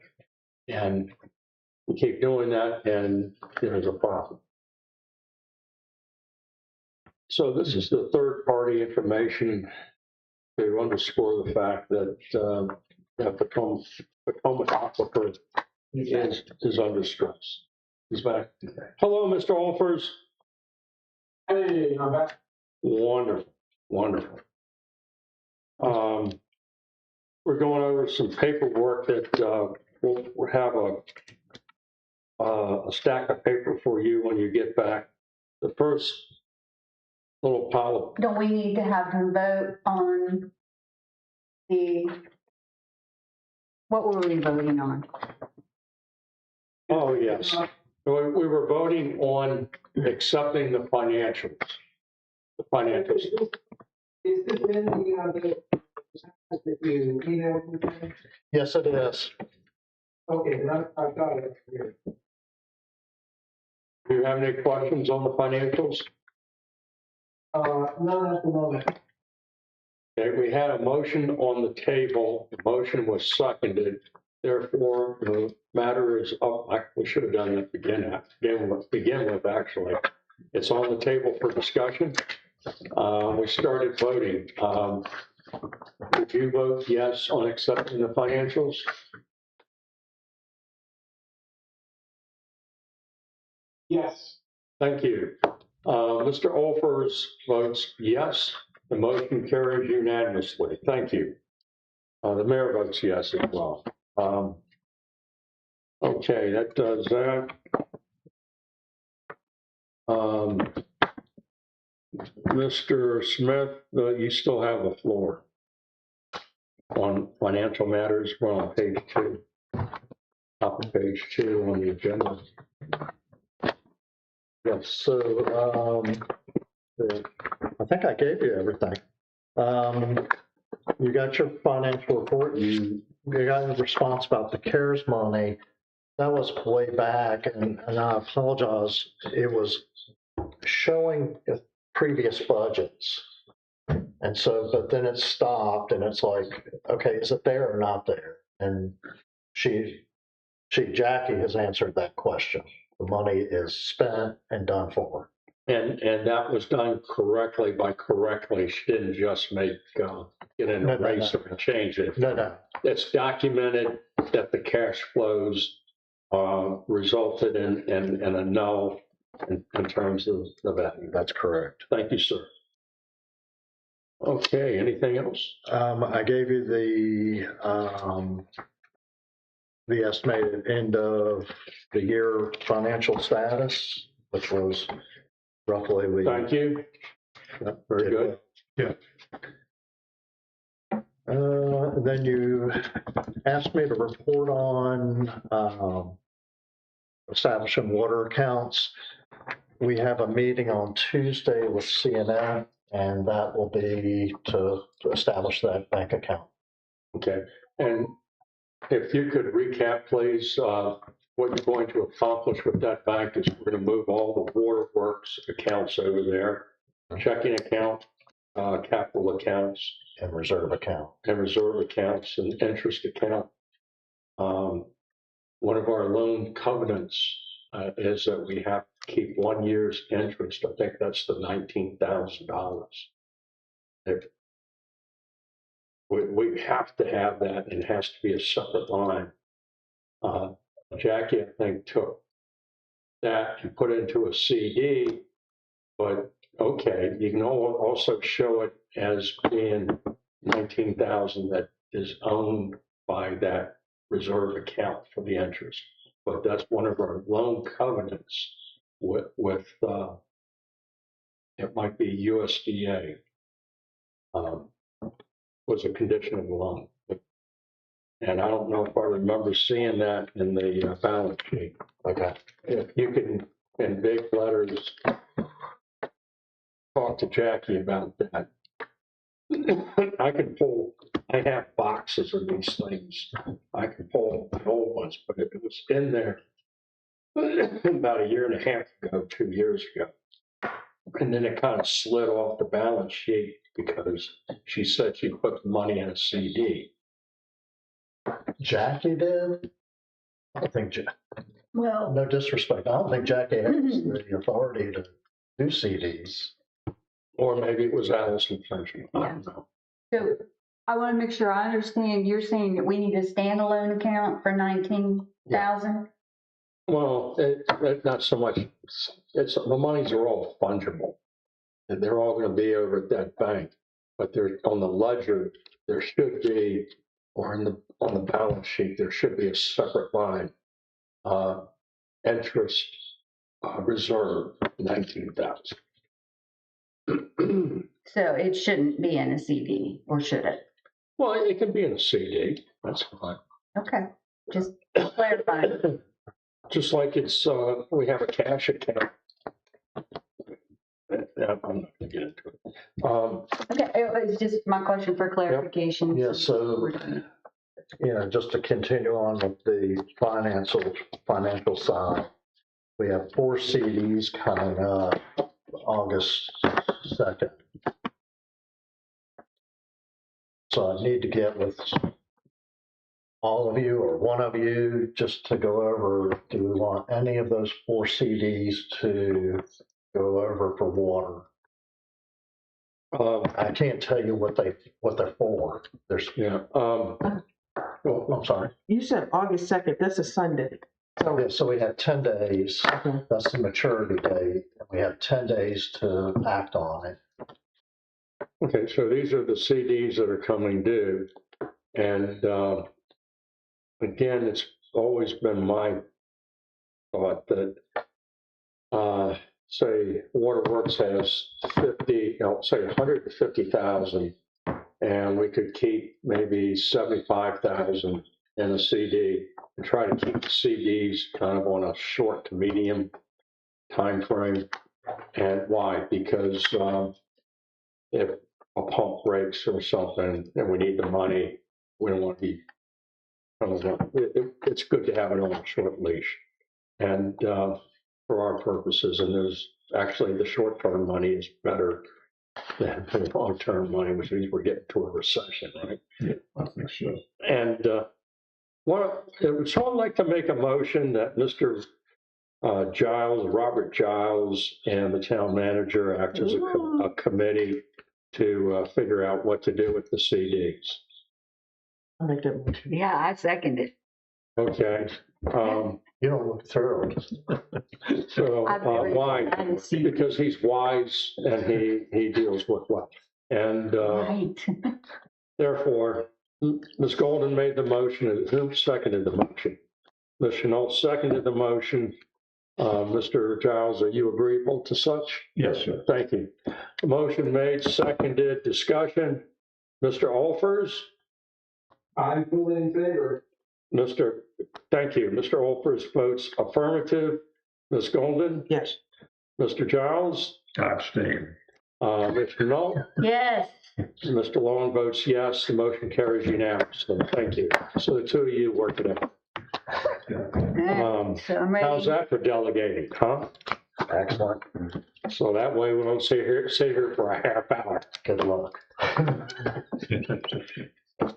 And you keep doing that, and there's a problem. So this is the third-party information to underscore the fact that that Potomac Aquifer is under stress. He's back. Hello, Mr. Alfors. Hey, I'm back. Wonderful, wonderful. We're going over some paperwork that we'll have a stack of paper for you when you get back. The first little pile Don't we need to have him vote on what were we voting on? oh, yes. We were voting on accepting the financials. The financials. Is this in the that you emailed me? Yes, it is. Okay, then I've got it here. Do you have any questions on the financials? None at the moment. Okay, we had a motion on the table. The motion was seconded. Therefore, the matter is up. We should have done that begin with, actually. It's on the table for discussion. We started voting. Did you vote yes on accepting the financials? Yes. Thank you. Mr. Olfers votes yes. The motion carries unanimously. Thank you. The mayor votes yes as well. Okay, that does that. Mr. Smith, you still have the floor on financial matters. We're on page 2, top of page 2 on the agenda. Yes, so, I think I gave you everything. You got your financial report, you got a response about the CARES money. That was way back, and I apologize, it was showing the previous budgets. And so, but then it stopped, and it's like, okay, is it there or not there? And Jackie has answered that question. The money is spent and done for. And that was done correctly by correctly. She didn't just make, get an No. eraser and change it. No. It's documented that the cash flows resulted in a null in terms of the value. That's correct. Thank you, sir. Okay, anything else? I gave you the estimated end of the year financial status, which was roughly. Thank you. Very good. Yeah. Then you asked me to report on establishing water accounts. We have a meeting on Tuesday with CNN, and that will be to establish that bank account. Okay, and if you could recap, please, what you're going to accomplish with that bank is we're going to move all the waterworks accounts over there, checking account, capital accounts, And reserve account. and reserve accounts and interest account. One of our loan covenants is that we have to keep 1 year's interest. I think that's the $19,000. We have to have that, and it has to be a separate line. Jackie, I think, took that and put it into a CD, but okay, you can also show it as being 19,000 that is owned by that reserve account for the interest. But that's one of our loan covenants with it might be USDA, was a condition of the loan. And I don't know if I remember seeing that in the balance sheet. Okay. If you can, in big letters, talk to Jackie about that. I have boxes of these things. I can pull the old ones, but it was in there about 1.5 years ago, 2 years ago. And then it kind of slid off the balance sheet because she said she put the money in a CD. Jackie did? I don't think, Well, no disrespect, I don't think Jackie has the authority to do CDs. Or maybe it was Allison Frenchman. I don't know. so I want to make sure I understand. You're saying that we need a standalone account for 19,000? Well, not so much. The monies are all fungible. And they're all going to be over at that bank. But they're on the ledger, there should be, or on the balance sheet, there should be a separate line. Interest reserve, 19,000. So it shouldn't be in a CD, or should it? Well, it can be in a CD. That's fine. Okay, just clarifying. Just like it's, we have a cash account. Yeah, I'm not gonna get into it. Okay, it was just my question for clarification. Yeah, so, just to continue on with the financial side, we have 4 CDs coming up August 2nd. So I need to get with all of you or one of you just to go over, do we want any of those 4 CDs to go over for water? I can't tell you what they're for. There's, Yeah. well, I'm sorry. You said August 2nd, that's a Sunday. So, Yeah, so we have 10 days. okay. That's the maturity date. And we have 10 days to act on it. Okay, so these are the CDs that are coming due. And again, it's always been my thought that, say, Waterworks has 150,000, and we could keep maybe 75,000 in a CD and try to keep the CDs kind of on a short to medium time frame. And why? Because if a pump breaks or something and we need the money, we don't want to be, it's good to have it on a short leash. And for our purposes, and there's actually the short-term money is better than the long-term money, which means we're getting to a recession, right? Yeah, I think so. And so I'd like to make a motion that Mr. Robert Giles, and the town manager act as a committee to figure out what to do with the CDs. I'll make that motion. Yeah, I second it. Okay. You don't look thorough. So why? I didn't see- Because he's wise and he deals with wealth. And Right. therefore, Ms. Golden made the motion. Who seconded the motion? Ms. Chenault seconded the motion. Mr. Giles, are you agreeable to such? Yes, sir. Thank you. Motion made, seconded, discussion. Mr. Olfers? I'm fully in favor. Thank you. Mr. Olfers votes affirmative. Ms. Golden? Yes. Mr. Giles? I abstain. Ms. Chenault? Yes. Mr. Long votes yes. The motion carries unanimously. Thank you. So the two of you work it out. So I'm ready. How's that for delegating, huh? Excellent. So that way we won't sit here for a half hour. Good luck.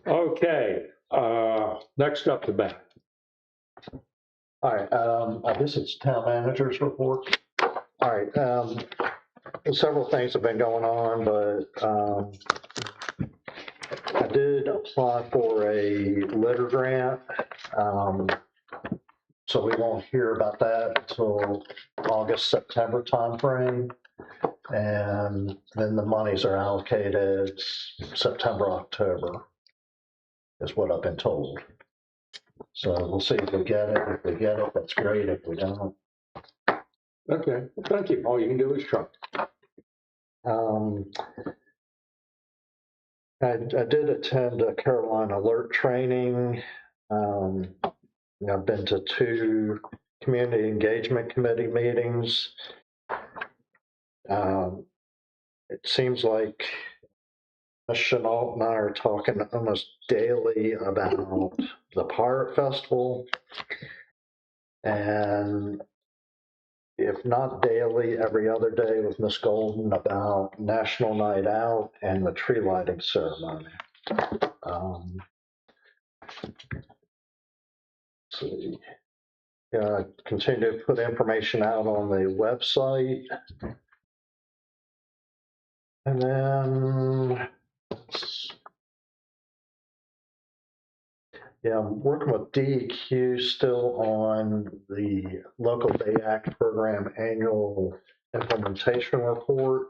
Okay, next up to bat. All right, I guess it's town manager's report. All right, several things have been going on, but I did apply for a litter grant. So we won't hear about that until August, September timeframe. And then the monies are allocated September, October, is what I've been told. So we'll see if we get it. If we get it, that's great. If we don't, Okay, well, thank you. All you can do is try. I did attend a Carolina Alert training. I've been to 2 community engagement committee meetings. It seems like Ms. Chenault and I are talking almost daily about the Pirate Festival. And if not daily, every other day with Miss Golden about National Night Out and the tree lighting ceremony. See. Continue to put information out on the website. And then, I'm working with DEQ still on the Local Day Act Program Annual Implementation Report.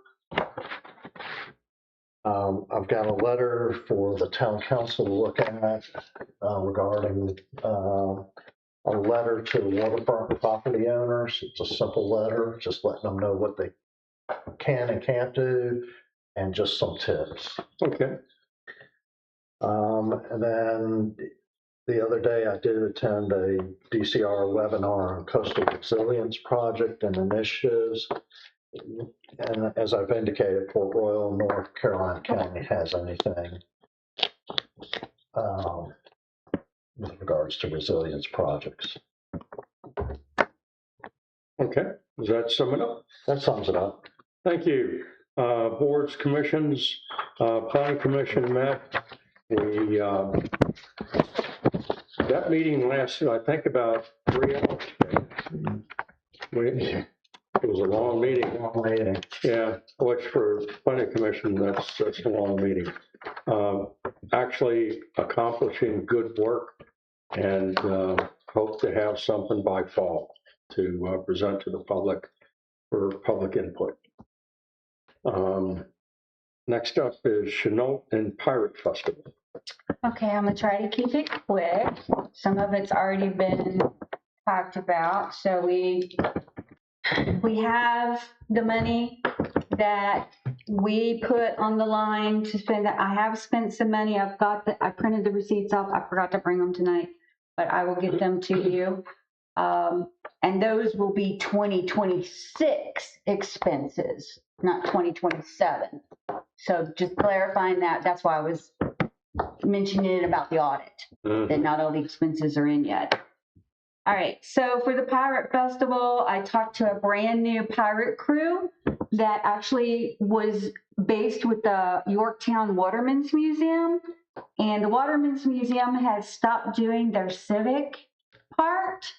I've got a letter for the town council to look at regarding a letter to the waterfront property owners. It's a simple letter, just letting them know what they can and can't do, and just some tips. Okay. And then the other day I did attend a DCR webinar on coastal resilience project and initiatives. And as I've indicated, Port Royal, North Carolina County has anything with regards to resilience projects. Okay, does that sum it up? That sums it up. Thank you. Boards, commissions, planning commission met. We, that meeting lasted, I think, about 3 hours. It was a long meeting. Long meeting. Yeah, which for planning commission, that's a long meeting. Actually accomplishing good work, and hope to have something by fall to present to the public for public input. Next up is Chenault and Pirate Festival. Okay, I'm gonna try to keep it quick. Some of it's already been talked about. So we have the money that we put on the line to spend. I have spent some money. I printed the receipts off. I forgot to bring them tonight, but I will get them to you. And those will be 2026 expenses, not 2027. So just clarifying that, that's why I was mentioning it about the audit, that not all the expenses are in yet. All right, so for the Pirate Festival, I talked to a brand new pirate crew that actually was based with the Yorktown Watermen's Museum. And the Watermen's Museum has stopped doing their civic part.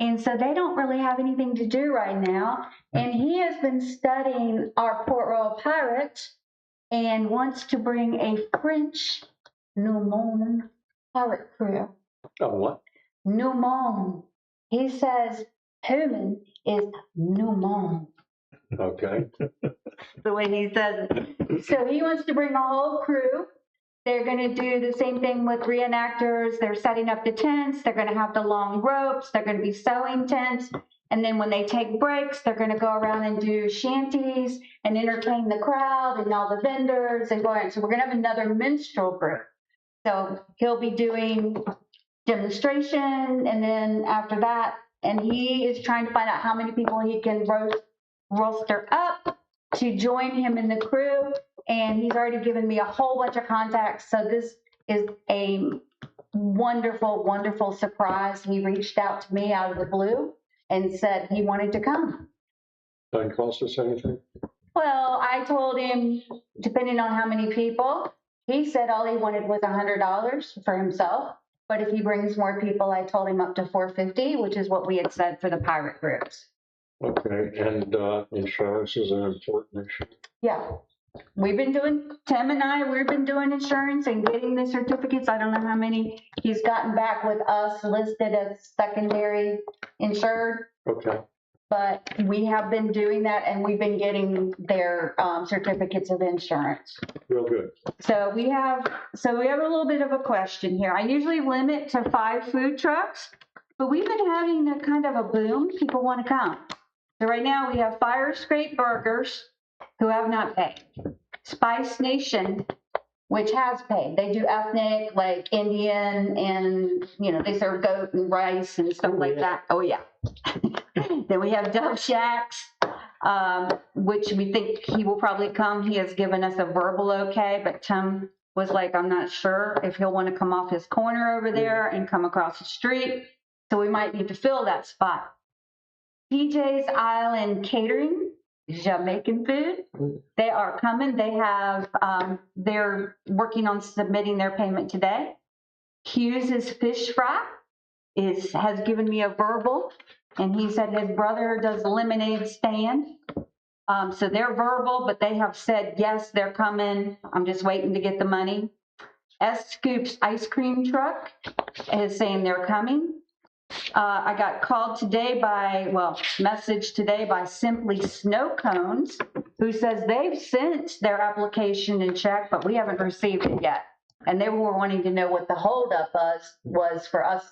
And so they don't really have anything to do right now. And he has been studying our Port Royal Pirates and wants to bring a French New Monde pirate crew. Oh, what? New Monde. He says human is New Monde. Okay. The way he says it. So he wants to bring a whole crew. They're going to do the same thing with reenactors. They're setting up the tents. They're going to have the long ropes. They're going to be sewing tents. And then when they take breaks, they're going to go around and do shanties and entertain the crowd and all the vendors and go around. So we're going to have another minstrel group. So he'll be doing demonstration, and then after that, and he is trying to find out how many people he can roster up to join him in the crew. And he's already given me a whole bunch of contacts. So this is a wonderful, wonderful surprise. He reached out to me out of the blue and said he wanted to come. Doesn't cost us anything? Well, I told him, depending on how many people, he said all he wanted was $100 for himself. But if he brings more people, I told him up to $450, which is what we had said for the pirate groups. Okay, and insurance is an important issue. Yeah. We've been doing, Tim and I, we've been doing insurance and getting the certificates. I don't know how many he's gotten back with us listed as secondary insured. Okay. But we have been doing that, and we've been getting their certificates of insurance. Real good. So we have a little bit of a question here. I usually limit to 5 food trucks, but we've been having a kind of a boom. People want to come. So right now we have Fire Scrape Burgers, who have not paid. Spice Nation, which has paid. They do ethnic, like Indian, and, they serve goat and rice and stuff like that. Oh, yeah. Then we have Dove Shacks, which we think he will probably come. He has given us a verbal okay, but Tim was like, I'm not sure if he'll want to come off his corner over there and come across the street. So we might need to fill that spot. PJ's Island Catering, Jamaican food. They are coming. They have, they're working on submitting their payment today. Hughes's Fish Fry has given me a verbal, and he said his brother does lemonade stand. So they're verbal, but they have said, yes, they're coming. I'm just waiting to get the money. S Scoops Ice Cream Truck is saying they're coming. I got messaged today by Simply Snow Cones, who says they've sent their application and check, but we haven't received it yet. And they were wanting to know what the holdup was for us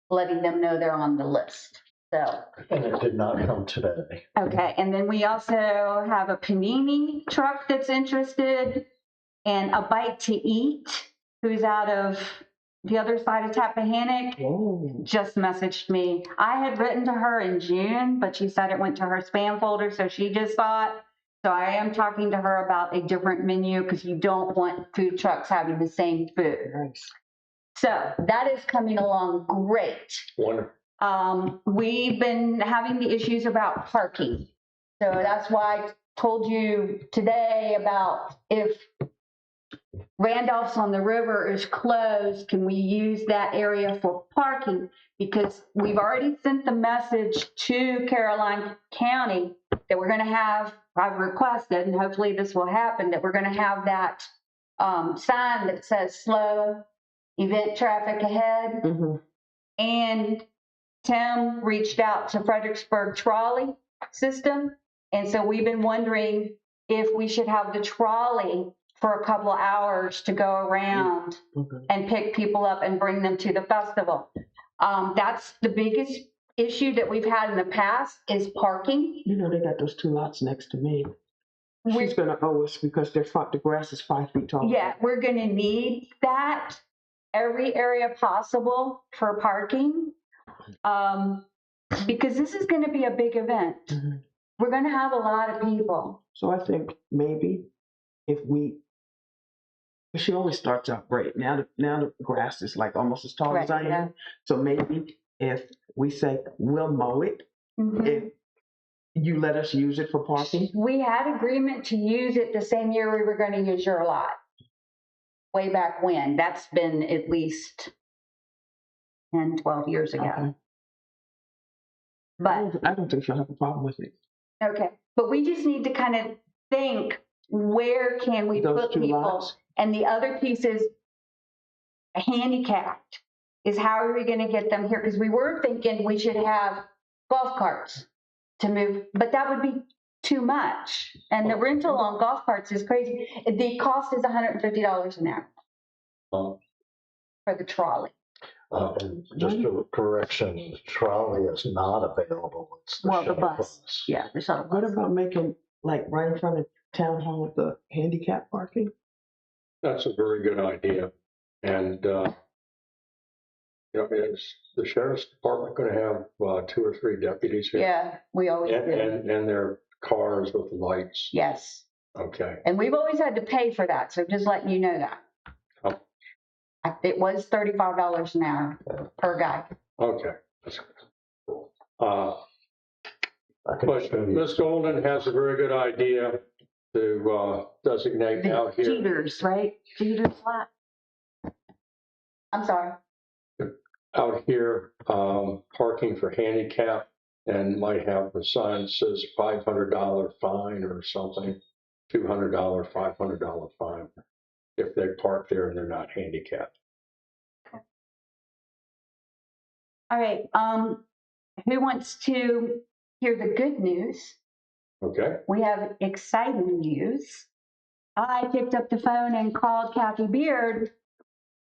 letting them know they're on the list. So. And it did not come today. Okay, and then we also have a panini truck that's interested, and a Bite to Eat, who's out of the other side of Tappahannock, just messaged me. I had written to her in June, but she said it went to her spam folder, so she just saw it. So I am talking to her about a different menu, because you don't want food trucks having the same food. Nice. So that is coming along great. Wonderful. We've been having the issues about parking. So that's why I told you today about if Randolph's on the River is closed, can we use that area for parking? Because we've already sent the message to Caroline County that we're going to have, I've requested, and hopefully this will happen, that we're going to have that sign that says slow event traffic ahead. Mm-hmm. And Tim reached out to Fredericksburg Trolley System. And so we've been wondering if we should have the trolley for a couple of hours to go around Okay. and pick people up and bring them to the festival. That's the biggest issue that we've had in the past is parking. You know, they got those 2 lots next to me. She's We're, gonna owe us because the grass is 5 feet tall. yeah, we're gonna need that every area possible for parking. Because this is gonna be a big event. Mhm. We're gonna have a lot of people. So I think maybe if she always starts out great. Now the grass is like almost as tall as I Right, yeah. am. So maybe if we say we'll mow it, Mhm. if you let us use it for parking. We had agreement to use it the same year we were gonna use your lot. Way back when. That's been at least 10, 12 years ago. Okay. But, I don't think she'll have a problem with it. okay, but we just need to kind of think, where can we Those put 2 people? lots. And the other piece is handicapped, is how are we gonna get them here? Because we were thinking we should have golf carts to move, but that would be too much. And the rental on golf carts is crazy. The cost is $150 an hour Uh, for the trolley. And just a correction, the trolley is not available. It's the Well, the shuttle bus. Yeah, the shuttle What bus. about making like right in front of town hall with the handicap parking? That's a very good idea. And, is the sheriff's department going to have 2 or 3 deputies here? Yeah, we always And, do. and their cars with lights? Yes. Okay. And we've always had to pay for that, so just letting you know that. Oh. It was $35 an hour per guy. Okay. That's cool. I can But show you. Ms. Golden has a very good idea to designate The out here, Jeters, right? Jeters lot. I'm sorry. parking for handicap, and might have the sign that says $500 fine or something, $200, $500 fine if they park there and they're not handicapped. All right, who wants to hear the good news? Okay? We have exciting news. I picked up the phone and called Kathy Beard,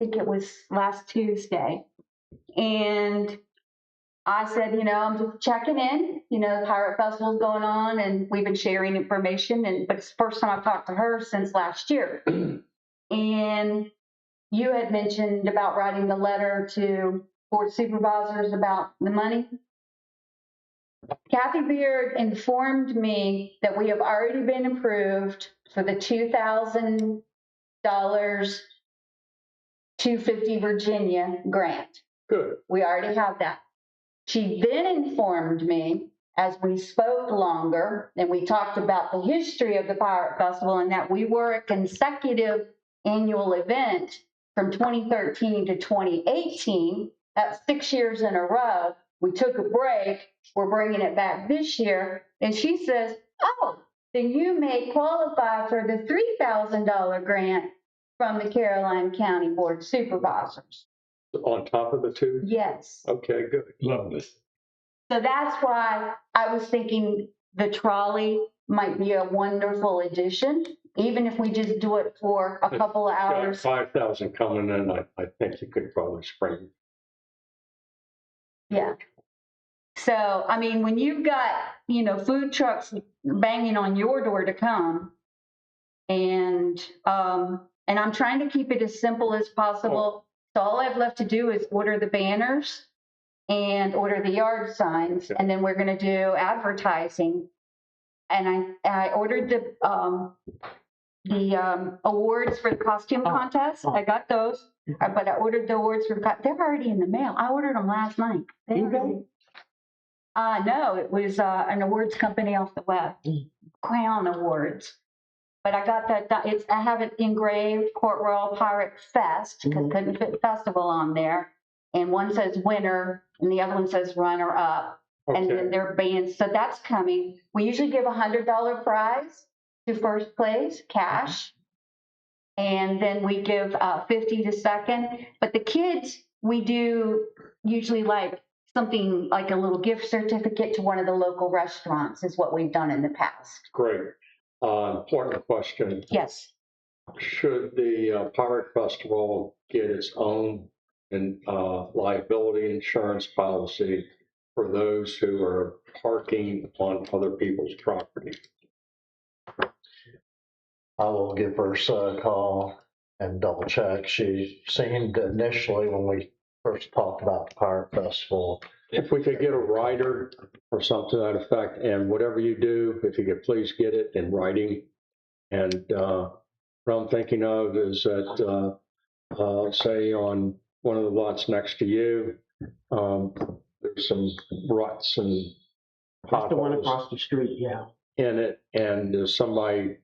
I think it was last Tuesday. And I said, I'm just checking in, the Pirate Festival's going on and we've been sharing information, but it's the first time I've talked to her since last year. And you had mentioned about writing the letter to board supervisors about the money. Kathy Beard informed me that we have already been approved for the $2,000 250 Virginia grant. Good. We already have that. She then informed me, as we spoke longer and we talked about the history of the Pirate Festival, and that we were a consecutive annual event from 2013 to 2018. That's 6 years in a row. We took a break. We're bringing it back this year. And she says, oh, then you may qualify for the $3,000 grant from the Caroline County Board of Supervisors. On top of the 2? Yes. Okay, good. Love this. So that's why I was thinking the trolley might be a wonderful addition, even if we just do it for a couple of Got hours. 5,000 coming in, I think you could probably spring. Yeah. So, when you've got, food trucks banging on your door to come, and I'm trying to keep it as simple as possible. So all I've left to do is order the banners and order the yard signs, and then we're going to do advertising. And I ordered the awards for the costume contest. I got those, but I ordered the awards for they're already in the mail. I ordered them last night. No, it was an awards company off the web, Crown Awards. But I got that. I have it engraved, Port Royal Pirate Fest, because couldn't fit festival on there. And one says winner, and the other one says runner up. And then they're bands. So that's coming. We usually give $100 prize to first place, cash. And then we give 50 to second. But the kids, we do usually like something like a little gift certificate to one of the local restaurants is what we've done in the past. Great. Important question. Yes. should the Pirate Festival get its own liability insurance policy for those who are parking on other people's property? I will give Versa a call and double check. She seemed initially, when we first talked about the Pirate Festival, If we could get a rider or something to that effect, and whatever you do, if you could please get it in writing. And what I'm thinking of is that, say on one of the lots next to you, there's some ruts and That's the one potholes across the street, yeah. in it, and somebody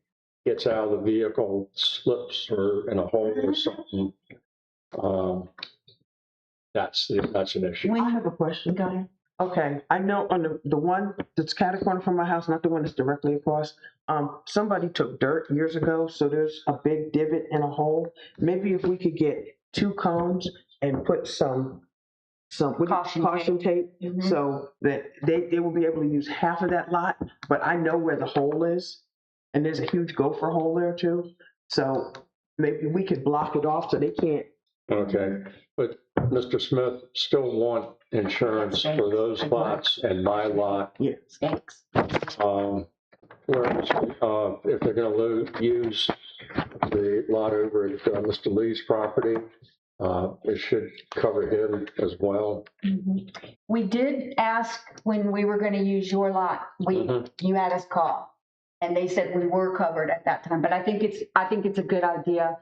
gets out of the vehicle, slips or in a hole or something, that's an issue. I have a question. Go ahead. Okay, I know on the one that's catty corner from my house, not the one that's directly across, somebody took dirt years ago, so there's a big divot and a hole. Maybe if we could get 2 cones and put some what do you- caution tape, Mhm. so that they will be able to use half of that lot, but I know where the hole is, and there's a huge gopher hole there too. So maybe we could block it off so they can't. Okay, but Mr. Smith still want insurance for those lots and my lot. Thanks. Whereas, if they're gonna use the lot over at Mr. Lee's property, it should cover him as well. We did ask when we were gonna use your lot, you had us call. And they said we were covered at that time, but I think it's a good idea.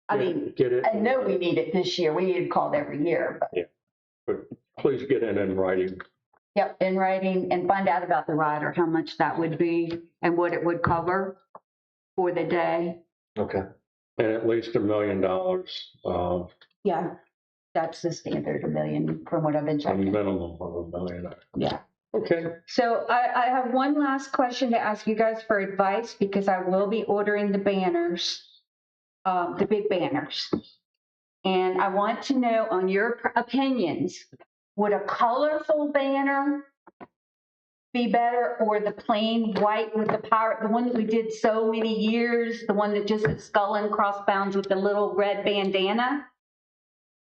I mean, Get it, I know we need it this year. We had called every year, but but please get it in writing. yep, in writing and find out about the rider, how much that would be and what it would cover for the day. okay. And at least $1 million, Yeah, that's the standard, 1 million from what I've been a checking. minimum of $1 million. Yeah. Okay, So I have one last question to ask you guys for advice because I will be ordering the banners, the big banners. And I want to know on your opinions, would a colorful banner be better or the plain white with the pirate, the one that we did so many years, the one that just is skull and crossbones with the little red bandana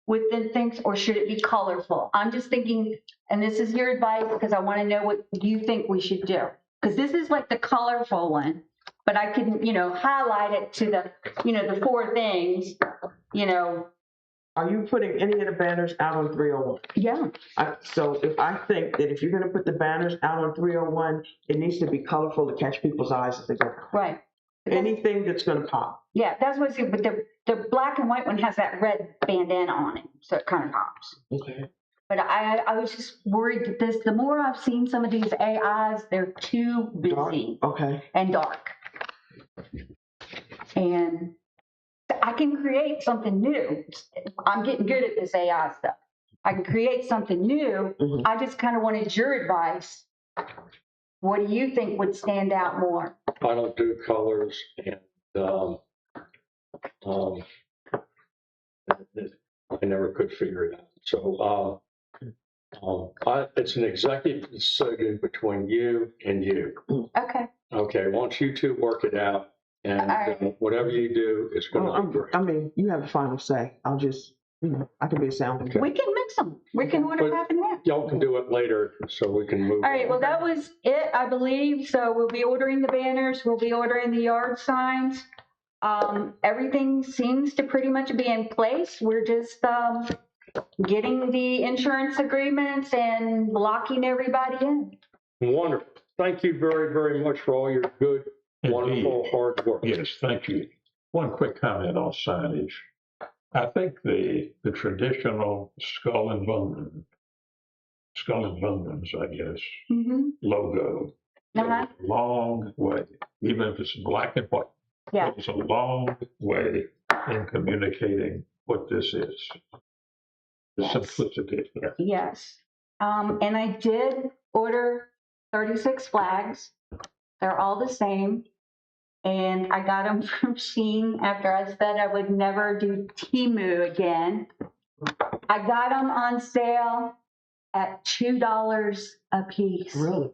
with the things, or should it be colorful? I'm just thinking, and this is your advice because I want to know what you think we should do. Because this is like the colorful one, but I can, highlight it to the, the 4 things, Are you putting any of the banners out on 301? Yeah. So I think that if you're going to put the banners out on 301, it needs to be colorful to catch people's eyes as they go. Right. Anything that's going to pop. Yeah, that's what I see. But the black and white one has that red bandana on it, so it kind of pops. Okay. But I was just worried that the more I've seen some of these AIs, they're too busy Okay. and dark. And I can create something new. I'm getting good at this AI stuff. I can create something new. Mhm. I just kind of wanted your advice. What do you think would stand out more? I don't do colors, and I never could figure it out. So it's an executive decision between you and you. Okay. Okay, once you two work it out, and All right. whatever you do is going to be great. I mean, you have the final say. I'll just, I can be a sounding board. We can mix them. We can order But- half and half. Y'all can do it later, so we can move. All right, on. well, that was it, I believe. So we'll be ordering the banners, we'll be ordering the yard signs. Everything seems to pretty much be in place. We're just getting the insurance agreements and locking everybody in. Wonderful. Thank you very, very much for all your good, wonderful, hard work. Yes, thank you. One quick comment on signage. I think the traditional skull and bones, I guess, Mm-hmm. logo Uh-huh. goes a long way, even if it's black and white. Yeah. Goes a long way in communicating what this is. The Yes. simplicity. Yeah. Yes. And I did order 36 flags. They're all the same. And I got them from Shein after I said I would never do Temu again. I got them on sale at $2 a piece. Really?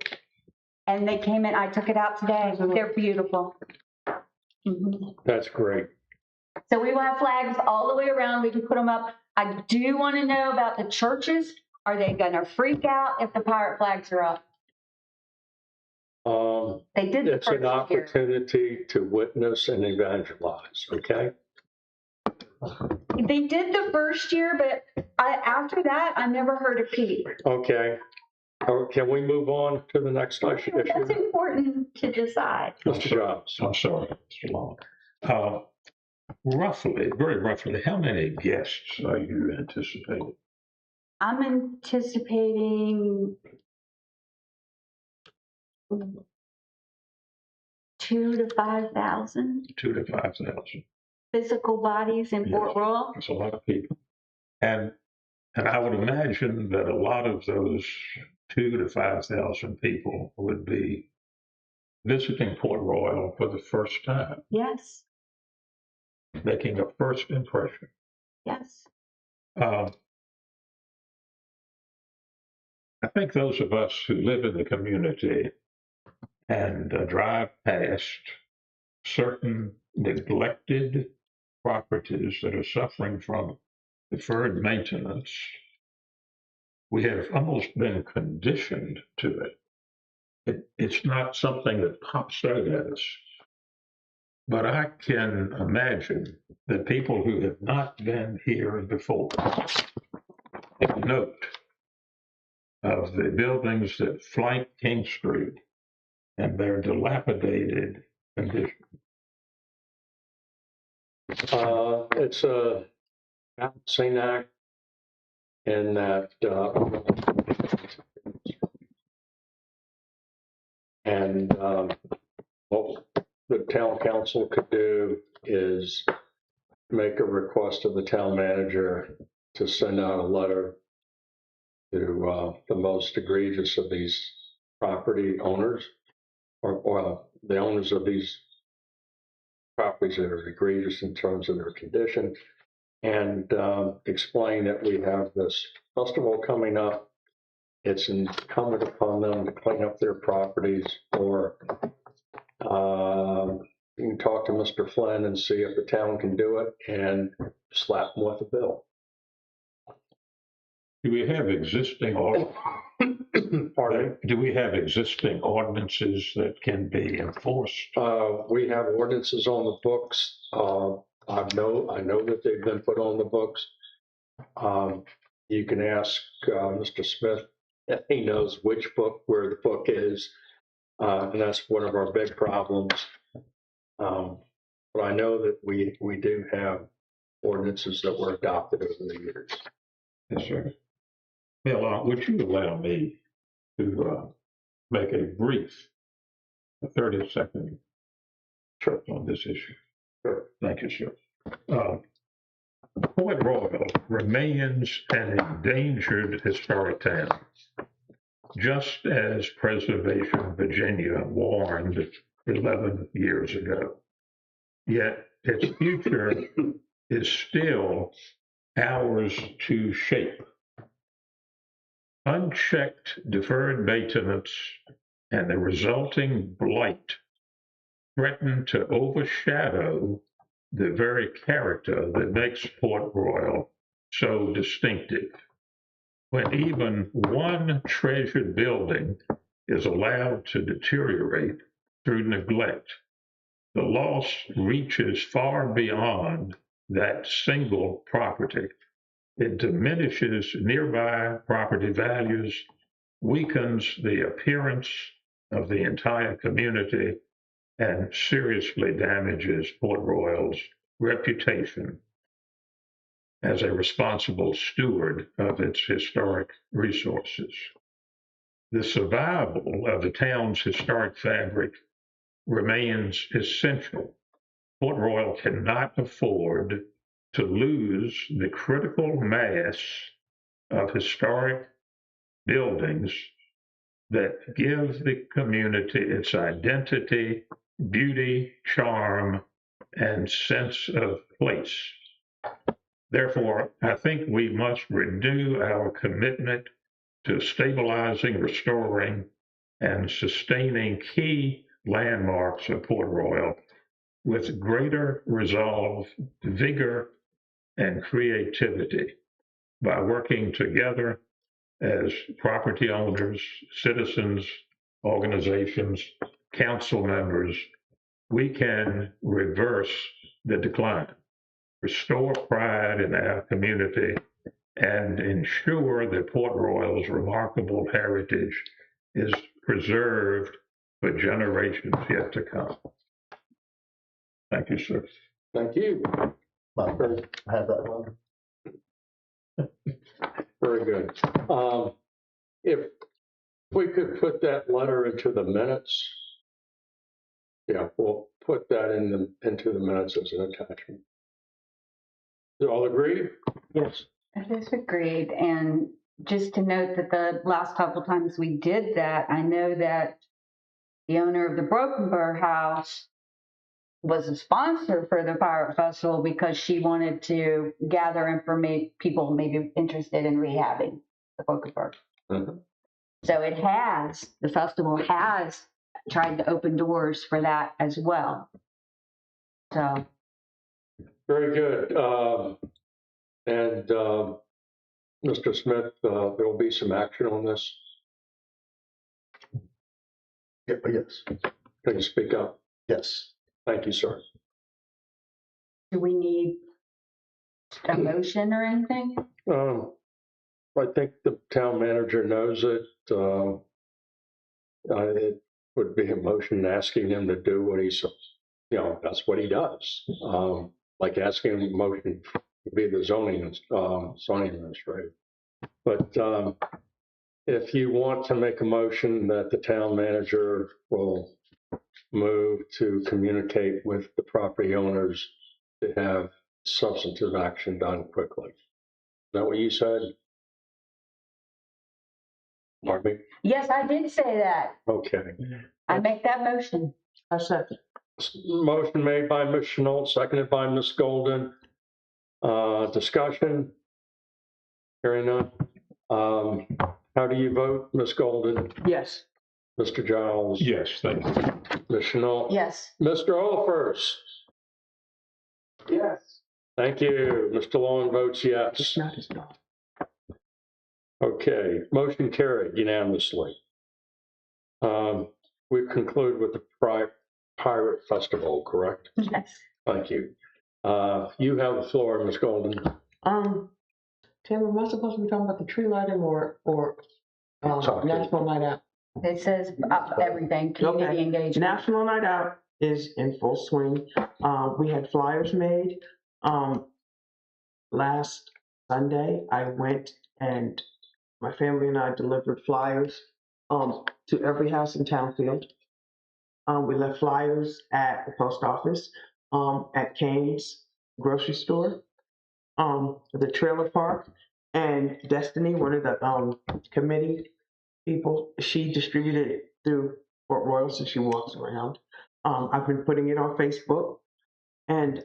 And they came in, I took it out today. They're beautiful. Mhm. That's great. So we will have flags all the way around. We can put them up. I do want to know about the churches. Are they going to freak out if the pirate flags are up? They did the It's an first year. opportunity to witness and evangelize, okay? They did the first year, but after that, I never heard a peep. Okay. Can we move on to the next issue? That's important to decide. Mr. Jobs. I'm sorry, Mr. Long. Roughly, very roughly, how many guests are you anticipating? I'm anticipating 2,000 to 5,000 2,000 to 5,000. physical bodies in Fort Yes. Royal. That's a lot of people. And I would imagine that a lot of those 2,000 to 5,000 people would be visiting Port Royal for the first time, Yes, making a first impression. yes. I think those of us who live in the community and drive past certain neglected properties that are suffering from deferred maintenance, we have almost been conditioned to it. It's not something that pops out at us. But I can imagine that people who have not been here before take note of the buildings that flank King Street and their dilapidated condition. It's a balancing act in that, what the town council could do is make a request of the town manager to send out a letter to the most egregious of these property owners, or the owners of these properties that are egregious in terms of their condition, and explain that we have this festival coming up. It's incumbent upon them to clean up their properties, or you can talk to Mr. Flynn and see if the town can do it and slap them with a bill. Do we have existing Pardon? do we have existing ordinances that can be enforced? We have ordinances on the books. I know that they've been put on the books. You can ask Mr. Smith if he knows which book, where the book is. And that's one of our big problems. But I know that we do have ordinances that were adopted over the years. Yes, sir. Bill, would you allow me to make a brief, 30-second trip on this issue? Sure. Thank you, sir. Port Royal remains an endangered historic town, just as Preservation Virginia warned 11 years ago. Yet its future is still ours to shape. Unchecked deferred maintenance and the resulting blight threaten to overshadow the very character that makes Port Royal so distinctive. When even one treasured building is allowed to deteriorate through neglect, the loss reaches far beyond that single property. It diminishes nearby property values, weakens the appearance of the entire community, and seriously damages Port Royal's reputation as a responsible steward of its historic resources. The survival of the town's historic fabric remains essential. Port Royal cannot afford to lose the critical mass of historic buildings that give the community its identity, beauty, charm, and sense of place. Therefore, I think we must renew our commitment to stabilizing, restoring, and sustaining key landmarks of Port Royal with greater resolve, vigor, and creativity by working together as property owners, citizens, organizations, council members, we can reverse the decline, restore pride in our community, and ensure that Port Royal's remarkable heritage is preserved for generations yet to come. Thank you, sir. Thank you. I have that one. Very good. If we could put that letter into the minutes, yeah, we'll put that into the minutes as an attachment. Do all agree? Yes. I disagreed, and just to note that the last couple times we did that, I know that the owner of the Brokenburg House was a sponsor for the Pirate Festival because she wanted to gather people maybe interested in rehabbing the Brokenburg. Mhm. So the festival has tried to open doors for that as well. So, Very good. Mr. Smith, there will be some action on this. Yes, Can you speak up? yes. Thank you, sir. do we need a motion or anything? I think the town manager knows it. It would be a motion asking him to do what he's, that's what he does. Like asking him a motion to be the zoning administrator. But if you want to make a motion that the town manager will move to communicate with the property owners to have substantive action done quickly. Is that what you said? Pardon me? Yes, I did say that. Okay. I make that motion. I second. Motion made by Ms. Chenault, seconded by Ms. Golden. Discussion? Hearing none. How do you vote, Ms. Golden? Yes. Mr. Giles? Yes, thank you. Ms. Chenault? Yes. Mr. Olafers? Yes. Thank you. Mr. Long votes yes. It's not as long. Okay, motion carried unanimously. We conclude with the Pirate Festival, correct? Yes. Thank you. You have the floor, Ms. Golden. Tim, am I supposed to be talking about the tree lighting or Sorry. National Night Out? It says everything, community Okay. engagement. National Night Out is in full swing. We had flyers made. Last Sunday, I went and my family and I delivered flyers to every house in Townfield. We left flyers at the post office, at Cane's grocery store, the trailer park, and Destiny, one of the committee people, she distributed it through Fort Royal, so she walks around. I've been putting it on Facebook, and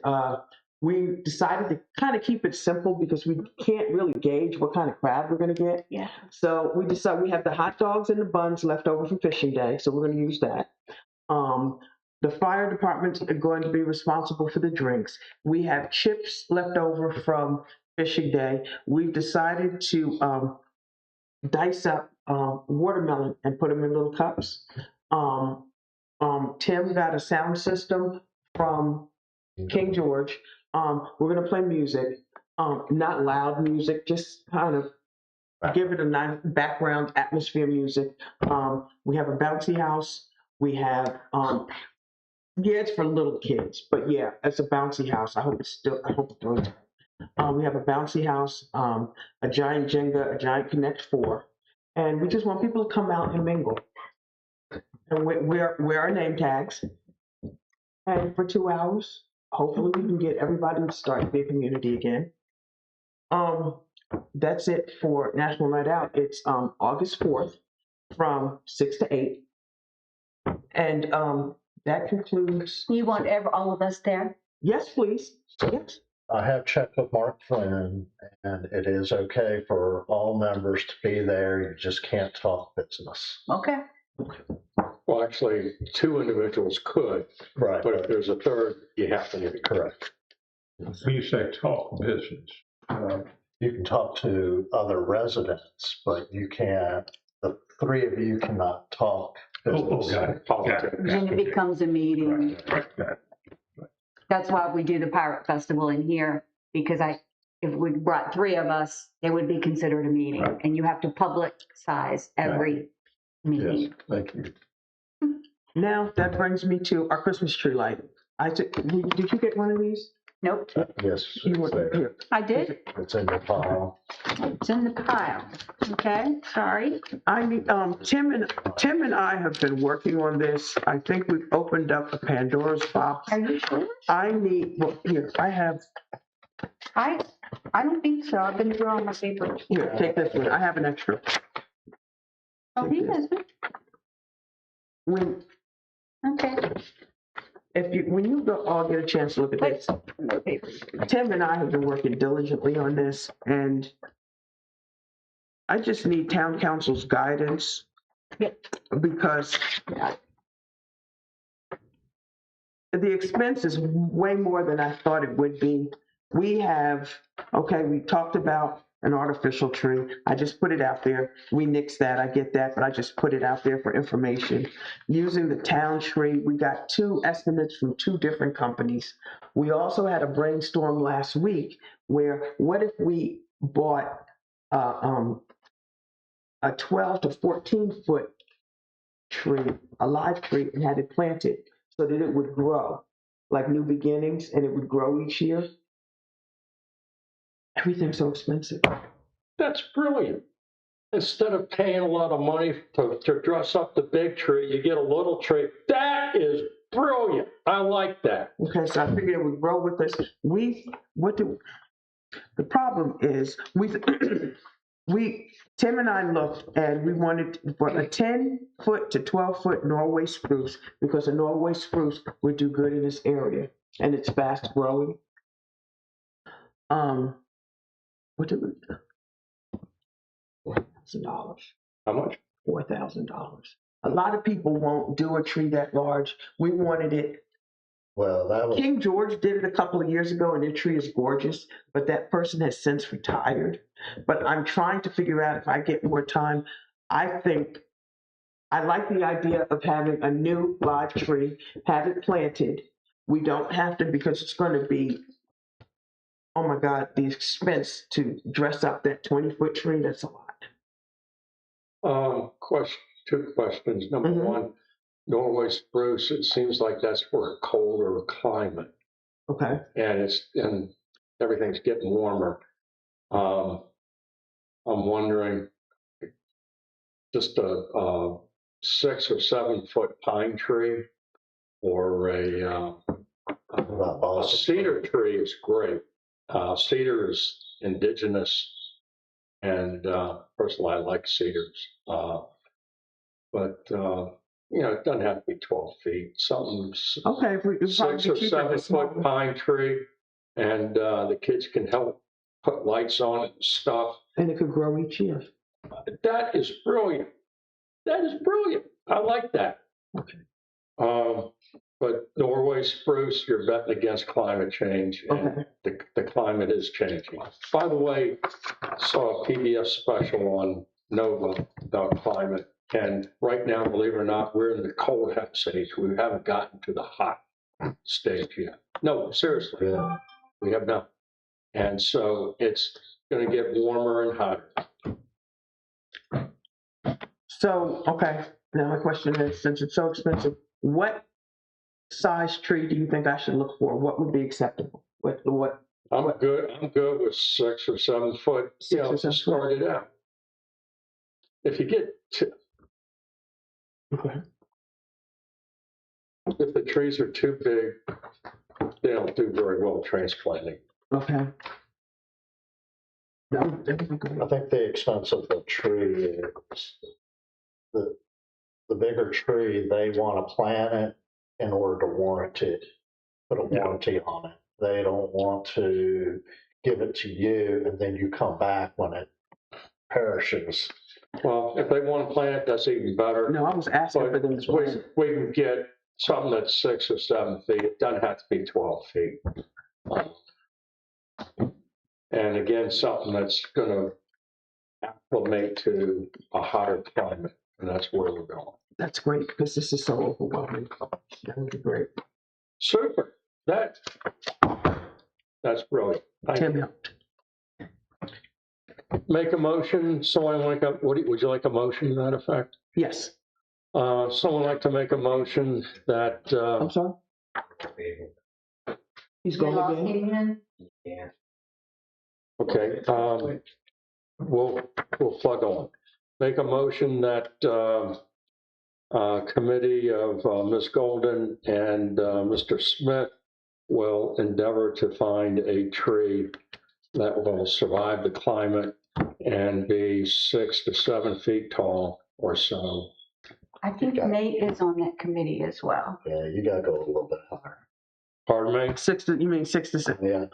we decided to kind of keep it simple because we can't really gauge what kind of crowd we're going to get. Yeah. So we decided we have the hot dogs and the buns left over from fishing day, so we're going to use that. The fire departments are going to be responsible for the drinks. We have chips left over from fishing day. We've decided to dice up watermelon and put them in little cups. Tim got a sound system from King George. We're going to play music, not loud music, just kind of give it a nice background atmosphere music. We have a bouncy house. We have, it's for little kids, but yeah, it's a bouncy house. I hope it's doing it. We have a bouncy house, a giant Jenga, a giant Connect 4, and we just want people to come out and mingle. And wear our name tags. And for 2 hours, hopefully we can get everybody to start to be a community again. That's it for National Night Out. It's August 4th from 6 to 8. And that concludes. You want all of us there? Yes, please. Yes. I have checked with Mark Flynn, and it is okay for all members to be there. You just can't talk business. Okay. Well, actually, two individuals could, Right, but if there's a third, you have to need. correct. When you say talk business, You can talk to other residents, but you can't, the three of you cannot talk business. got it. Politics. Then it becomes a meeting. Right. That's why we do the pirate festival in here, because if we brought three of us, it would be considered a meeting, Right. and you have to publicize every meeting. Yes, thank you. Now, that brings me to our Christmas tree lighting. Did you get one of these? Nope, Yes, You it's were there. here. I did. It's in your file. It's in the pile. Okay, sorry. I need, Tim and I have been working on this. I think we've opened up a Pandora's box. Are you sure? I need, well, here, I have, I don't think so. I've been through all my papers. here, take this one. I have an extra. Oh, he hasn't. When, Okay. when you go, I'll get a chance to look at this. No papers. Tim and I have been working diligently on this, and I just need town council's guidance. Yep. Because the expense is way more than I thought it would be. We talked about an artificial tree. I just put it out there. We nixed that. I get that, but I just put it out there for information. Using the town tree, we got 2 estimates from 2 different companies. We also had a brainstorm last week where what if we bought a 12 to 14 foot tree, a live tree, and had it planted so that it would grow like New Beginnings, and it would grow each year. Everything's so expensive. That's brilliant. Instead of paying a lot of money to dress up the big tree, you get a little tree. That is brilliant. I like that. Okay, so I figured it would grow with us. The problem is, Tim and I looked and we wanted for a 10-foot to 12-foot Norway spruce, because a Norway spruce would do good in this area and it's fast growing. What did we? $4,000. How much? $4,000. A lot of people won't do a tree that large. We wanted it. Well, that was, King George did it a couple of years ago, and their tree is gorgeous, but that person has since retired. But I'm trying to figure out if I get more time. I think I like the idea of having a new live tree, have it planted. We don't have to, because it's going to be, oh my God, the expense to dress up that 20-foot tree, that's a lot. Two questions. Number Mhm. one, Norway spruce, it seems like that's for a colder climate, Okay. and everything's getting warmer. I'm wondering, just a 6 or 7 foot pine tree or a cedar tree is great. Cedar is indigenous, and personally, I like cedars. But it doesn't have to be 12 feet. Something Okay. If we 6 or 7 foot pine tree, and the kids can help put lights on it and stuff. And it could grow each year. That is brilliant. That is brilliant. I like that. Okay. But Norway spruce, you're betting against climate change, and Okay. the climate is changing. By the way, I saw a PBS special on Nova about climate, and right now, believe it or not, we're in the cold stage. We haven't gotten to the hot stage yet. No, seriously, yeah, we have not. And so it's going to get warmer and hotter. So, okay. Now my question is, since it's so expensive, what size tree do you think I should look for? What would be acceptable? What? I'm good with 6 or 7 foot, 6 or 7 to start it out. If you get Okay. if the trees are too big, they don't do very well transplanting. Okay. No, I think the expense of the tree is the bigger tree, they want to plant it in order to warranty it, put a warranty on it. They don't want to give it to you and then you come back when it perishes Well, if they want to plant it, that's even better. No, I was asking for But them to plant. we can get something that's 6 or 7 feet. It doesn't have to be 12 feet. And again, something that's gonna acclimate to a hotter climate, and that's where we're going. That's great, because this is so overwhelming. That would be great. Super. That's brilliant. Thank Tim you. helped. Make a motion. Someone like a, would you like a motion to that effect? Yes, Someone like to make a motion that, I'm sorry. He's You going lost again? him? okay, we'll plug on. Make a motion that, committee of Ms. Golden and Mr. Smith will endeavor to find a tree that will survive the climate and be 6 to 7 feet tall or so. I think Nate is on that committee as well. Yeah, you gotta go a little bit higher. Pardon me? You mean 6 to 7? Yeah,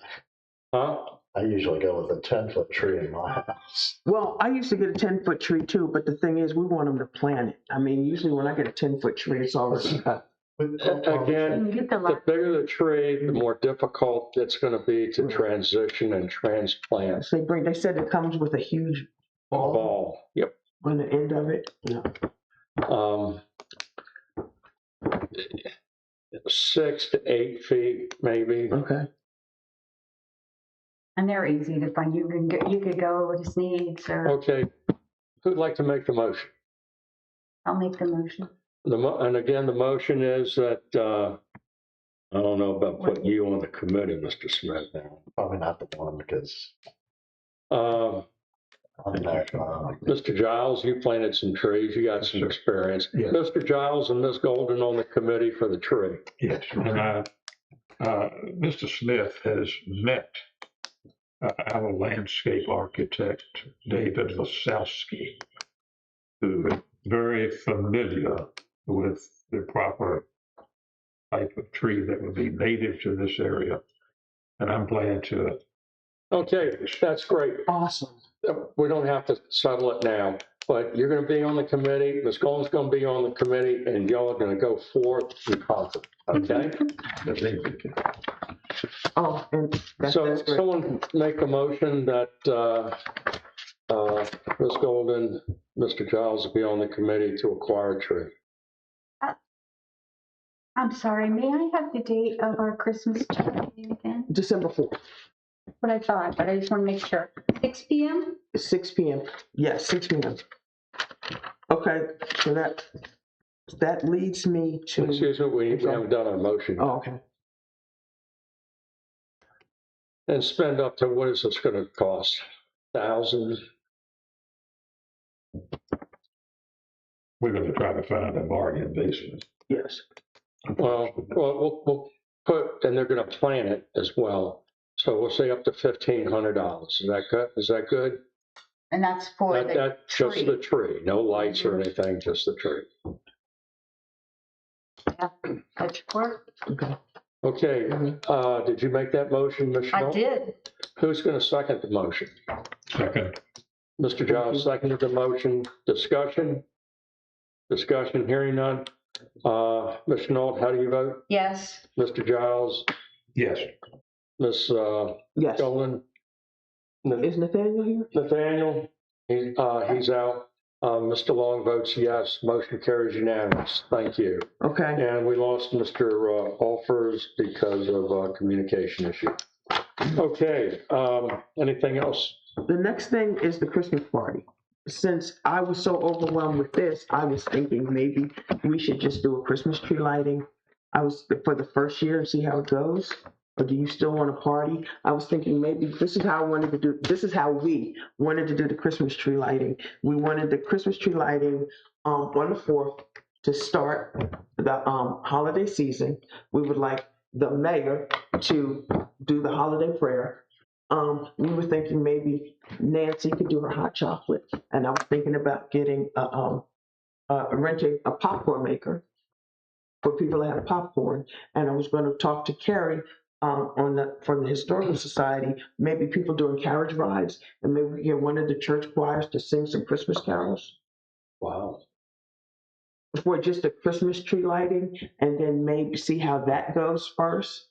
Huh? I usually go with a 10-foot tree in my house. Well, I used to get a 10-foot tree too, but the thing is, we want them to plant it. I mean, usually when I get a 10-foot tree, it's already cut. Again, You get the the bigger the tree, the more difficult it's gonna be to transition and transplant. They said it comes with a huge ball Ball, yep. on the end of it. No. 6 to 8 feet, maybe. Okay. And they're easy to find. You could go with his needs, or Okay, who'd like to make the motion? I'll make the motion. And again, the motion is that, I don't know about putting you on the committee, Mr. Smith. Probably not the one because Um, I'm there. Mr. Giles, you planted some trees, you got some experience. Yes. Mr. Giles and Ms. Golden on the committee for the tree. Yes, and Mr. Smith has met our landscape architect, David Lasowski, who is very familiar with the proper type of tree that would be native to this area. And I'm glad to. Okay, that's great. Awesome. We don't have to settle it now, but you're gonna be on the committee, Ms. Golden's gonna be on the committee, and y'all are gonna go forth and conquer, okay? Oh, and So that's great. someone make a motion that, Ms. Golden, Mr. Giles will be on the committee to acquire a tree. I'm sorry, may I have the date of our Christmas tree meeting again? December 4th, What I thought, but I just want to make sure. 6 p.m.? 6 p.m. Yes, 6 p.m. Okay, so that leads me to. Excuse me, we haven't done our motion. Oh, okay. And spend up to, what is this gonna cost? Thousands? We're going to try to find a bargain basement. Yes. Well, we'll put, and they're gonna plan it as well. So we'll say up to $1,500. Is that good? Is that good? And that's for the That, just tree. the tree, no lights or anything, just the tree. That's work. Okay. Okay, did you make that motion, Ms. I Schnoll? did. Who's gonna second the motion? Second, Mr. Giles seconded the motion. Discussion? Discussion, hearing none. Ms. Schnoll, how do you vote? Yes. Mr. Giles, yes. Ms. Yes. Golan? Is Nathaniel here? Nathaniel, he's out. Mr. Long votes yes. Motion carries unanimous. Thank you. Okay. And we lost Mr. Alfers because of a communication issue. Okay, anything else? The next thing is the Christmas party. Since I was so overwhelmed with this, I was thinking maybe we should just do a Christmas tree lighting. For the first year and see how it goes. Or do you still want a party? I was thinking maybe this is how we wanted to do the Christmas tree lighting. We wanted the Christmas tree lighting on the 4th to start the holiday season. We would like the mayor to do the holiday prayer. We were thinking maybe Nancy could do her hot chocolate, and I was thinking about getting renting a popcorn maker for people that have popcorn. And I was going to talk to Carrie for the Historical Society, maybe people doing carriage rides, and maybe we get one of the church choirs to sing some Christmas carols Wow. for just a Christmas tree lighting, and then maybe see how that goes first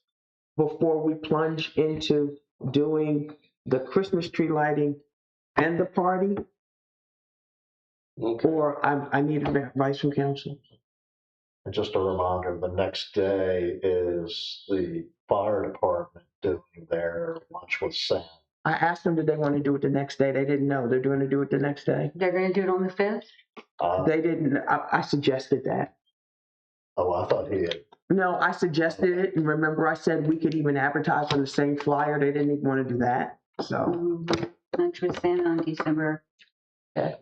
before we plunge into doing the Christmas tree lighting and the party. Okay. Or I need advice from council. And just a reminder, the next day is the fire department doing their lunch with Sam. I asked them, did they want to do it the next day? They didn't know. They're going to do it the next day. They're gonna do it on the 5th? They didn't. I suggested that. Oh, I thought he had. No, I suggested it. And remember, I said we could even advertise on the same flyer. They didn't even want to do that. So Lunch with Santa on December.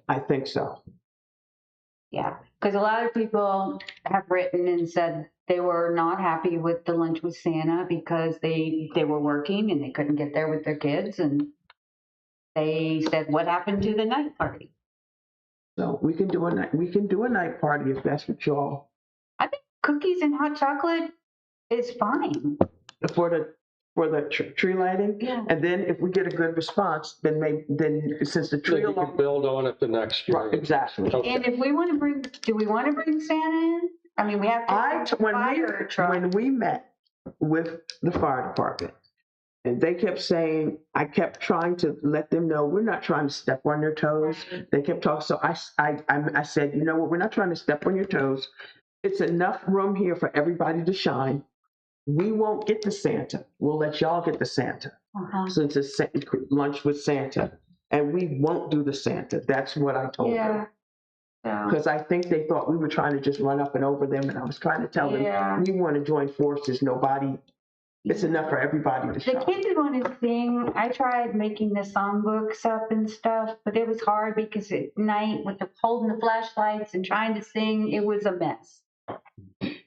I think so. Yeah, because a lot of people have written and said they were not happy with the lunch with Santa because they were working and they couldn't get there with their kids, and they said, "What happened to the night party?" So we can do a night. We can do a night party if that's what y'all I think cookies and hot chocolate is fine. for the tree lighting. Yeah. And then if we get a good response, then since the So tree you can alone. build on it the next year. Right, exactly. Okay. And if we want to bring, do we want to bring Santa in? I mean, we have to bring the fire truck. When we met with the fire department, and they kept saying, I kept trying to let them know we're not trying to step on their toes. They kept talking. So I said, you know what? We're not trying to step on your toes. It's enough room here for everybody to shine. We won't get the Santa. We'll let y'all get the Santa since it's lunch with Santa, and we won't do the Santa. That's what I told them. Yeah. Because I think they thought we were trying to just run up and over them, and I was trying to tell Yeah. them we want to join forces. Nobody, it's enough for everybody to The shine. kids want to sing. I tried making the songbooks up and stuff, but it was hard because at night with holding the flashlights and trying to sing, it was a mess.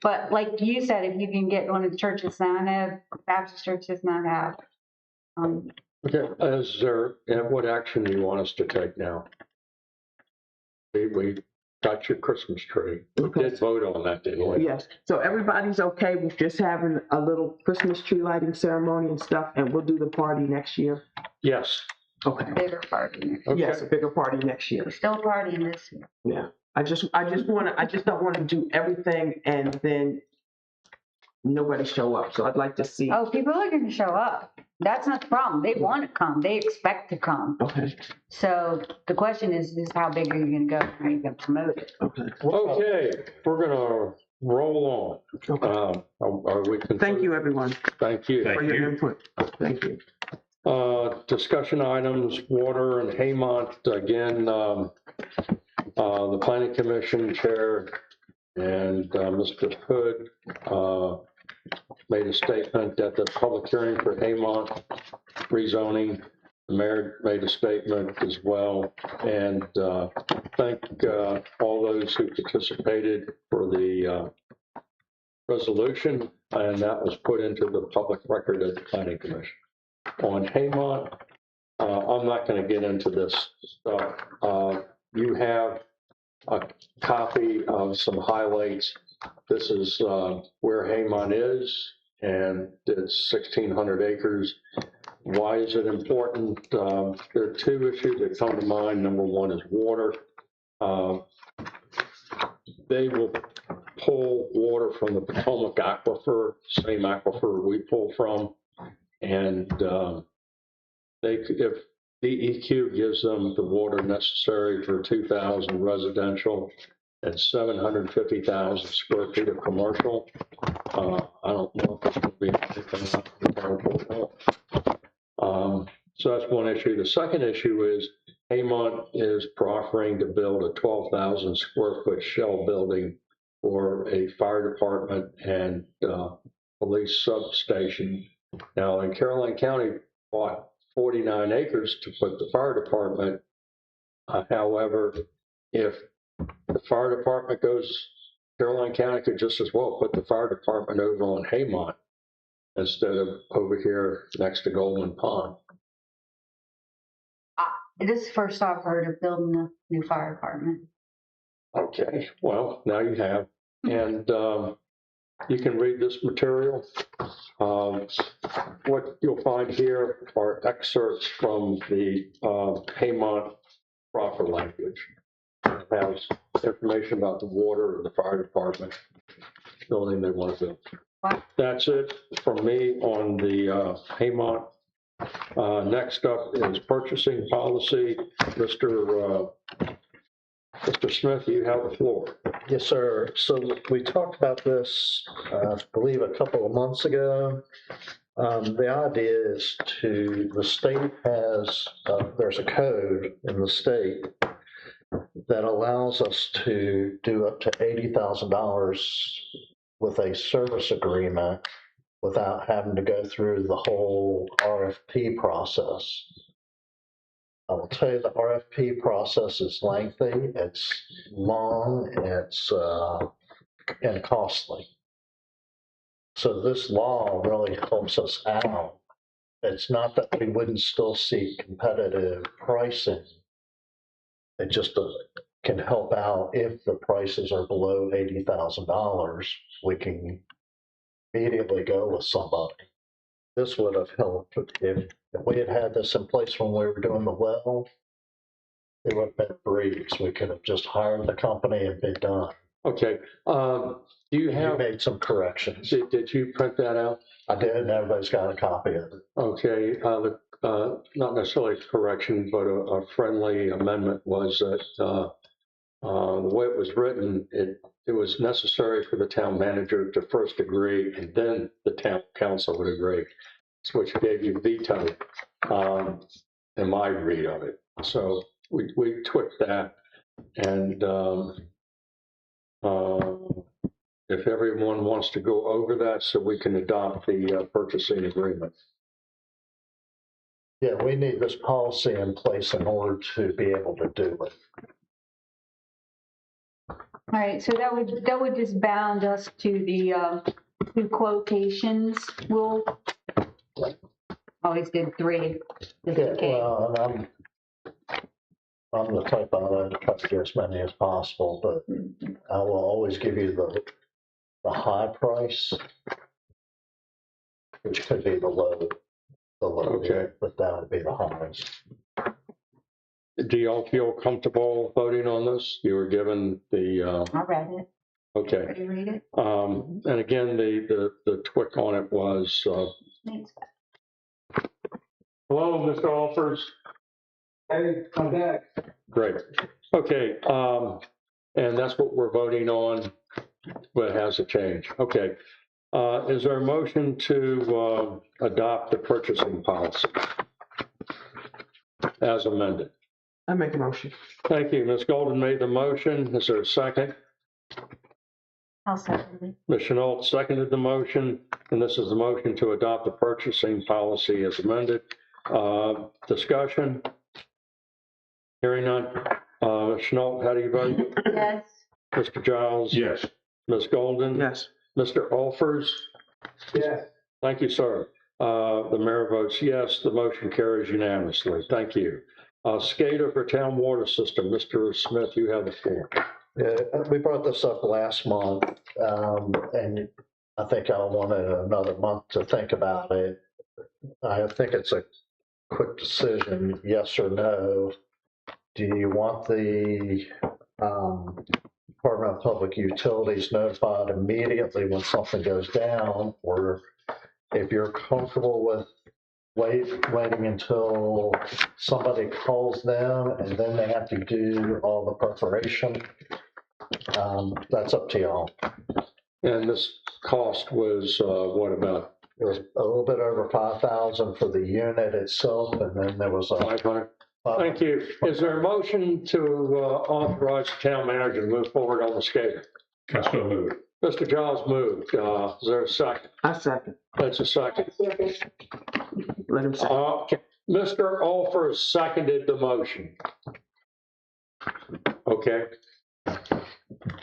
But like you said, if you can get one of the churches not have, Baptist churches not have. Okay, and what action do you want us to take now? We got your Christmas tree. We did vote on that, didn't we? Yes. So everybody's okay with just having a little Christmas tree lighting ceremony and stuff, and we'll do the party next year. Yes. Okay. Bigger party. Okay. Yes, a bigger party next year. We're still partying this year. Yeah. I just don't want to do everything and then nobody show up. So I'd like to see. Oh, people are going to show up. That's not the problem. They want to come. They expect to come. Okay. So the question is how big are you going to go? How are you going to promote it? Okay. Okay, we're gonna roll Okay. on. Are we? Thank you, everyone, Thank you. for your input. Thank you. Discussion items, water and Haymont, again, the planning commission chair and Mr. Hood made a statement at the public hearing for Haymont rezoning. The mayor made a statement as well, and thank all those who participated for the resolution, and that was put into the public record of the planning commission. On Haymont, I'm not going to get into this stuff. You have a copy of some highlights. This is where Haymont is, and it's 1,600 acres. Why is it important? There are two issues that come to mind. Number one is water. They will pull water from the Potomac aquifer, same aquifer we pull from, and if DEQ gives them the water necessary for 2,000 residential and 750,000 square feet of commercial, I don't know if it's going to be anything comparable. So that's one issue. The second issue is Haymont is proffering to build a 12,000 square foot shell building for a fire department and police substation. Now, in Caroline County, bought 49 acres to put the fire department. However, if the fire department goes, Caroline County could just as well put the fire department over on Haymont instead of over here next to Golden Pond. This is the first I've heard of building a new fire department. Okay, well, now you have. And you can read this material. What you'll find here are excerpts from the Haymont proper language. It has information about the water and the fire department building they want to build. Wow. That's it from me on the Haymont. Next up is purchasing policy. Mr. Smith, you have the floor. Yes, sir. So we talked about this, I believe, a couple of months ago. The idea is the state has, there's a code in the state that allows us to do up to $80,000 with a service agreement without having to go through the whole RFP process. I will tell you the RFP process is lengthy, it's long, it's and costly. So this law really helps us out. It's not that we wouldn't still seek competitive pricing. It just can help out if the prices are below $80,000. We can immediately go with somebody. This would have helped if we had had this in place when we were doing the well. It would have been breeze. We could have just hired the company and been done. Okay. Do you You have, made some corrections. did you print that out? I did, and everybody's got a copy of it. Okay. Not necessarily a correction, but a friendly amendment was that the way it was written, it was necessary for the town manager to first agree, and then the town council would agree, which gave you veto in my read of it. So we tweaked that, and if everyone wants to go over that so we can adopt the purchasing agreement. Yeah, we need this policy in place in order to be able to do it. All right, so that would just bound us to the two quotations rule. Always did 3. Just in Yeah, case. well, and I'm the type I like to cut through as many as possible, but I will always give you the high price, which could be the low Okay. bid, but that would be the highest. Do y'all feel comfortable voting on this? You were given the, I read it. okay. Did you read it? And again, the tweak on it was, Thanks. hello, Mr. Alfors. Hey, I'm back. Great. Okay, and that's what we're voting on, but it has a change. Okay. Is there a motion to adopt the purchasing policy as amended? I make a motion. Thank you. Ms. Golden made the motion. Is there a second? I'll second it. Ms. Chenault seconded the motion, and this is the motion to adopt the purchasing policy as amended. Discussion? Hearing none. Ms. Chenault, how do you vote? Yes. Mr. Giles? Yes. Ms. Golden? Yes. Mr. Alfors? Yes. Thank you, sir. The mayor votes yes. The motion carries unanimously. Thank you. SCADA for town water system. Mr. Smith, you have the floor. Yeah, we brought this up last month, and I think I wanted another month to think about it. I think it's a quick decision, yes or no. Do you want the Department of Public Utilities notified immediately when something goes down? Or if you're comfortable with waiting until somebody calls them and then they have to do all the preparation, that's up to y'all. And this cost was, what about It was a little bit over 5,000 for the unit itself, and then there was a 500? Thank you. Is there a motion to authorize the town manager to move forward on the SCADA? I so move. Mr. Giles moved. Is there a second? I second. That's a second. Let him say. Mr. Alfors seconded the motion. Okay.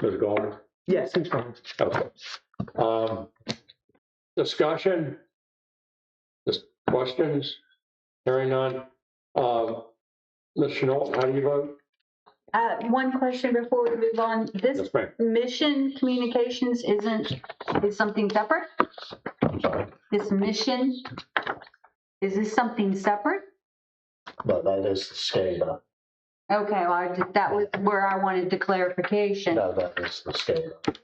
Ms. Goldman? Yes, he's fine. Okay. Discussion? Just questions? Hearing none. Ms. Chenault, how do you vote? One question before we move on. This Yes, ma'am. mission communications is something separate? I'm sorry, This mission, is this something separate? but that is the SCADA. Okay, well, that was where I wanted the clarification. No, that is the SCADA.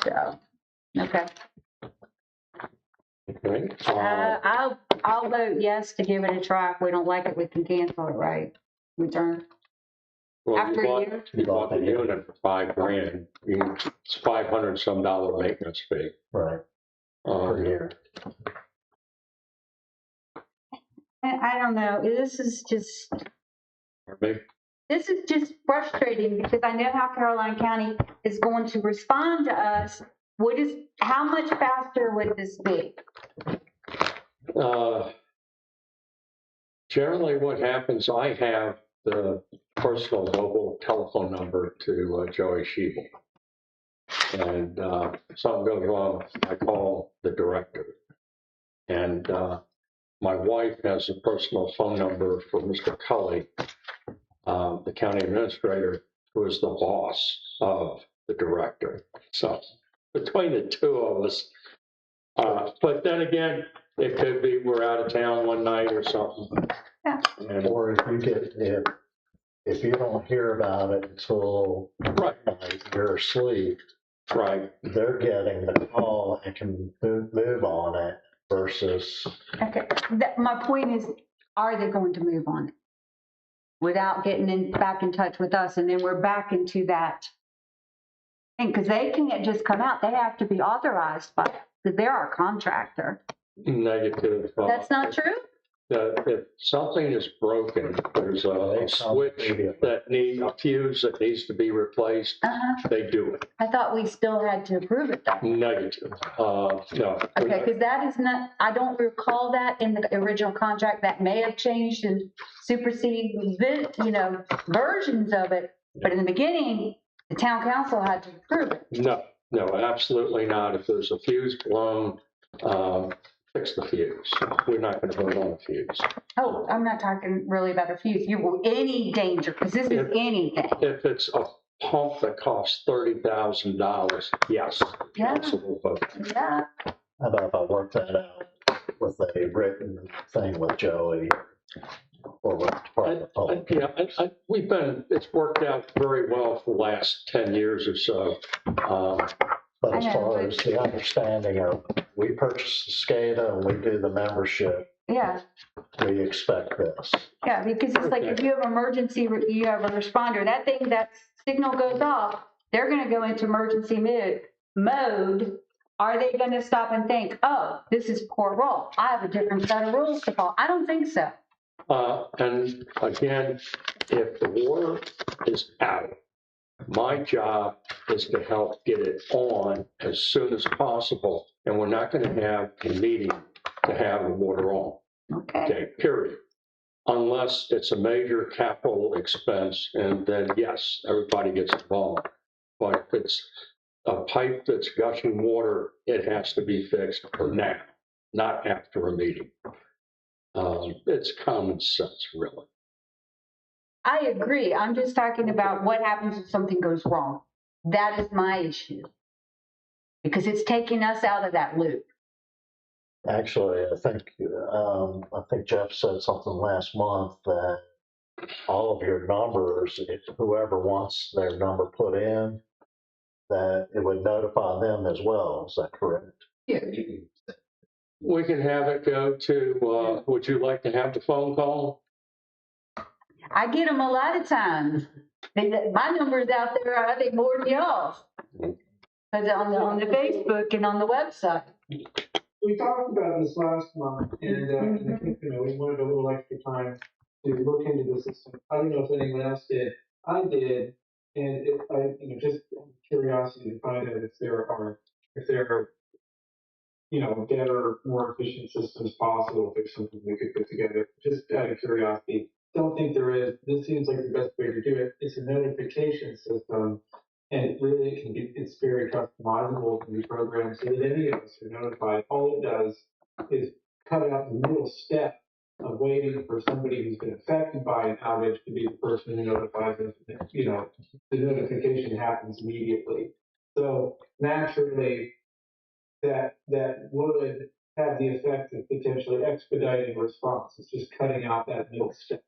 So, okay. Okay. I'll vote yes to give it a try. If we don't like it, we can cancel it, right? Return. Well, After a year? You bought the unit for $5,000. It's $500 some dollar maintenance fee. Right, per year. I don't know. This is just frustrating because I know how Caroline County is going to respond to us. How much faster would this be? Generally, what happens, I have the personal mobile telephone number to Joey Sheehy. And something goes wrong, I call the director. And my wife has a personal phone number for Mr. Cully, the county administrator, who is the boss of the director. So between the two of us, but then again, it could be we're out of town one night or something. Yeah. And, Or if you don't hear about it until right, midnight, you're asleep, right. they're getting the call and can move on it versus, Okay. My point is, are they going to move on it without getting back in touch with us? And then we're back into that thing because they can't just come out. They have to be authorized by, because they're our contractor. Negative. That's not true? If something is broken, there's a switch a fuse that needs to be replaced, they do it. I thought we still had to approve it though. Negative. No. Okay, because that is not, I don't recall that in the original contract. That may have changed and superseded, versions of it. But in the beginning, the town council had to approve it. No, absolutely not. If there's a fuse blown, fix the fuse. We're not going to vote on the fuse. Oh, I'm not talking really about a fuse. Any danger, because this is anything. If it's a pump that costs $30,000, yes, Yeah. council will vote. Yeah. how about if I work that out with a written thing with Joey or with Department of Public? It's worked out very well for the last 10 years or so. But as I know, far but- as the understanding of, we purchase the SCADA and we do the membership, Yeah. we expect this. Yeah, because it's like if you have emergency, you have a responder, that signal goes off, they're gonna go into emergency mode. Are they gonna stop and think, oh, this is Port Royal, I have a different set of rules to follow? I don't think so. And again, if the water is out, my job is to help get it on as soon as possible. And we're not going to have a meeting to have the water on. Okay, period. Unless it's a major capital expense, and then yes, everybody gets involved. But if it's a pipe that's gushing water, it has to be fixed now, not after a meeting. It's common sense, really. I agree, I'm just talking about what happens if something goes wrong. That is my issue. Because it's taking us out of that loop. Actually, I think Jeff said something last month that all of your numbers, if whoever wants their number put in, that it would notify them as well. Is that correct? Yeah. We can have it go to, would you like to have the phone call? I get them a lot of times. My number's out there, I think, more than y'all's. Because on the Facebook and on the website. We talked about this last month, and I think, we wanted a little extra time to look into the system. I don't know if anyone else did. I did, and just curiosity to find out if there are, better, more efficient systems possible, if there's something we could put together. Just out of curiosity. Don't think there is. This seems like the best way to do it. It's a notification system. And it really can be, it's very customizable, can be programmed so that any of us are notified. All it does is cut out the middle step waiting for somebody who's been affected by an outage to be the person who notifies us. The notification happens immediately. So naturally, that would have the effect of potentially expediting response. It's just cutting out that middle step.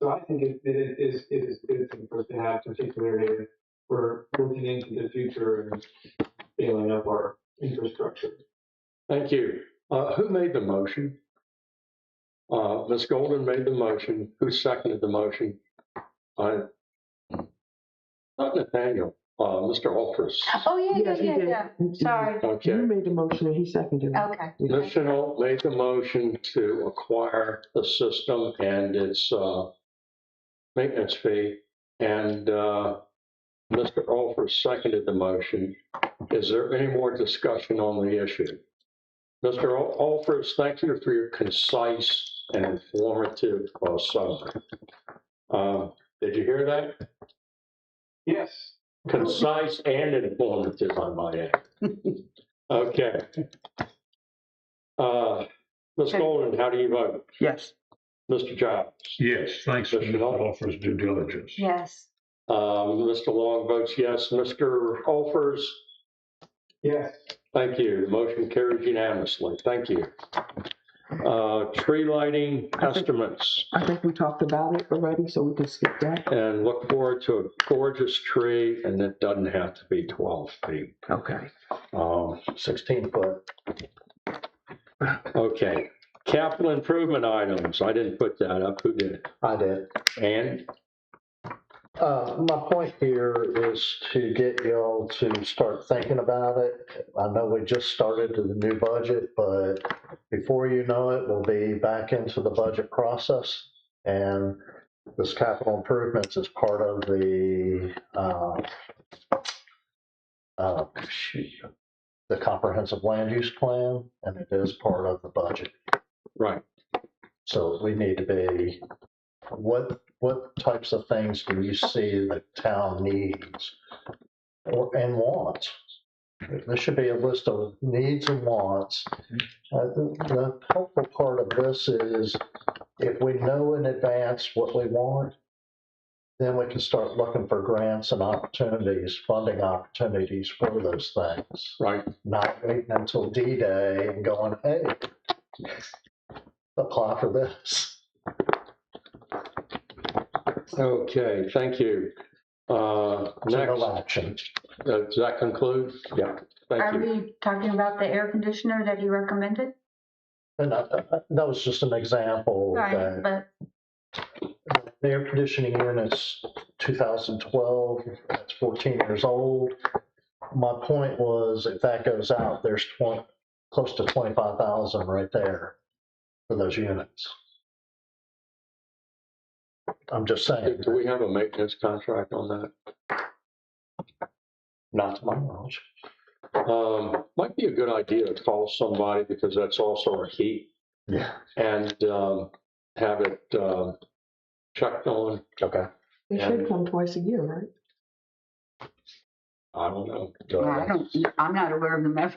So I think it is good thing for us to have, particularly for looking into the future and scaling up our infrastructure. Thank you. Who made the motion? Ms. Golden made the motion. Who seconded the motion? Not Nathaniel, Mr. Alford. Oh, Yes, he did. Sorry. Okay. You made the motion and he seconded it. Okay. Mr. Holt made the motion to acquire the system and its maintenance fee, and Mr. Alford seconded the motion. Is there any more discussion on the issue? Mr. Alford, thank you for your concise and informative summary. Did you hear that? Yes. Concise and informative, I might add. Okay. Ms. Golden, how do you vote? Yes. Mr. Giles? Yes, thanks for Mr. Mr. Long? Alford's due diligence. Yes. Mr. Long votes yes. Mr. Alford? Yes. Thank you. The motion carries unanimously. Thank you. Tree lighting estimates, I think we talked about it already, so we can skip that. and look forward to a gorgeous tree, and it doesn't have to be 12 feet. Okay. 16 foot. Okay. Capital improvement items. I didn't put that up. Who did? I did. And My point here is to get y'all to start thinking about it. I know we just started the new budget, but before you know it, we'll be back into the budget process. And this capital improvements is part of the comprehensive land use plan, and it is part of the budget. right. So we need to be, what types of things do you see the town needs and wants? There should be a list of needs and wants. The helpful part of this is if we know in advance what we want, then we can start looking for grants and opportunities, funding opportunities for those things. Right. Not waiting until D-Day and going, hey, apply for this. Okay. Thank you. So Next, no action. does that conclude? Yeah. Thank Are you. we talking about the air conditioner that he recommended? And that was just an example Right, that but the air conditioning unit's 2012, that's 14 years old. My point was, if that goes out, there's close to 25,000 right there for those units. I'm just saying, Do we have a maintenance contract on that? not to my knowledge. Might be a good idea to call somebody, because that's also a heat, Yeah. and have it checked on. Okay. They should come twice a year, right? I don't know. I'm not aware of them ever.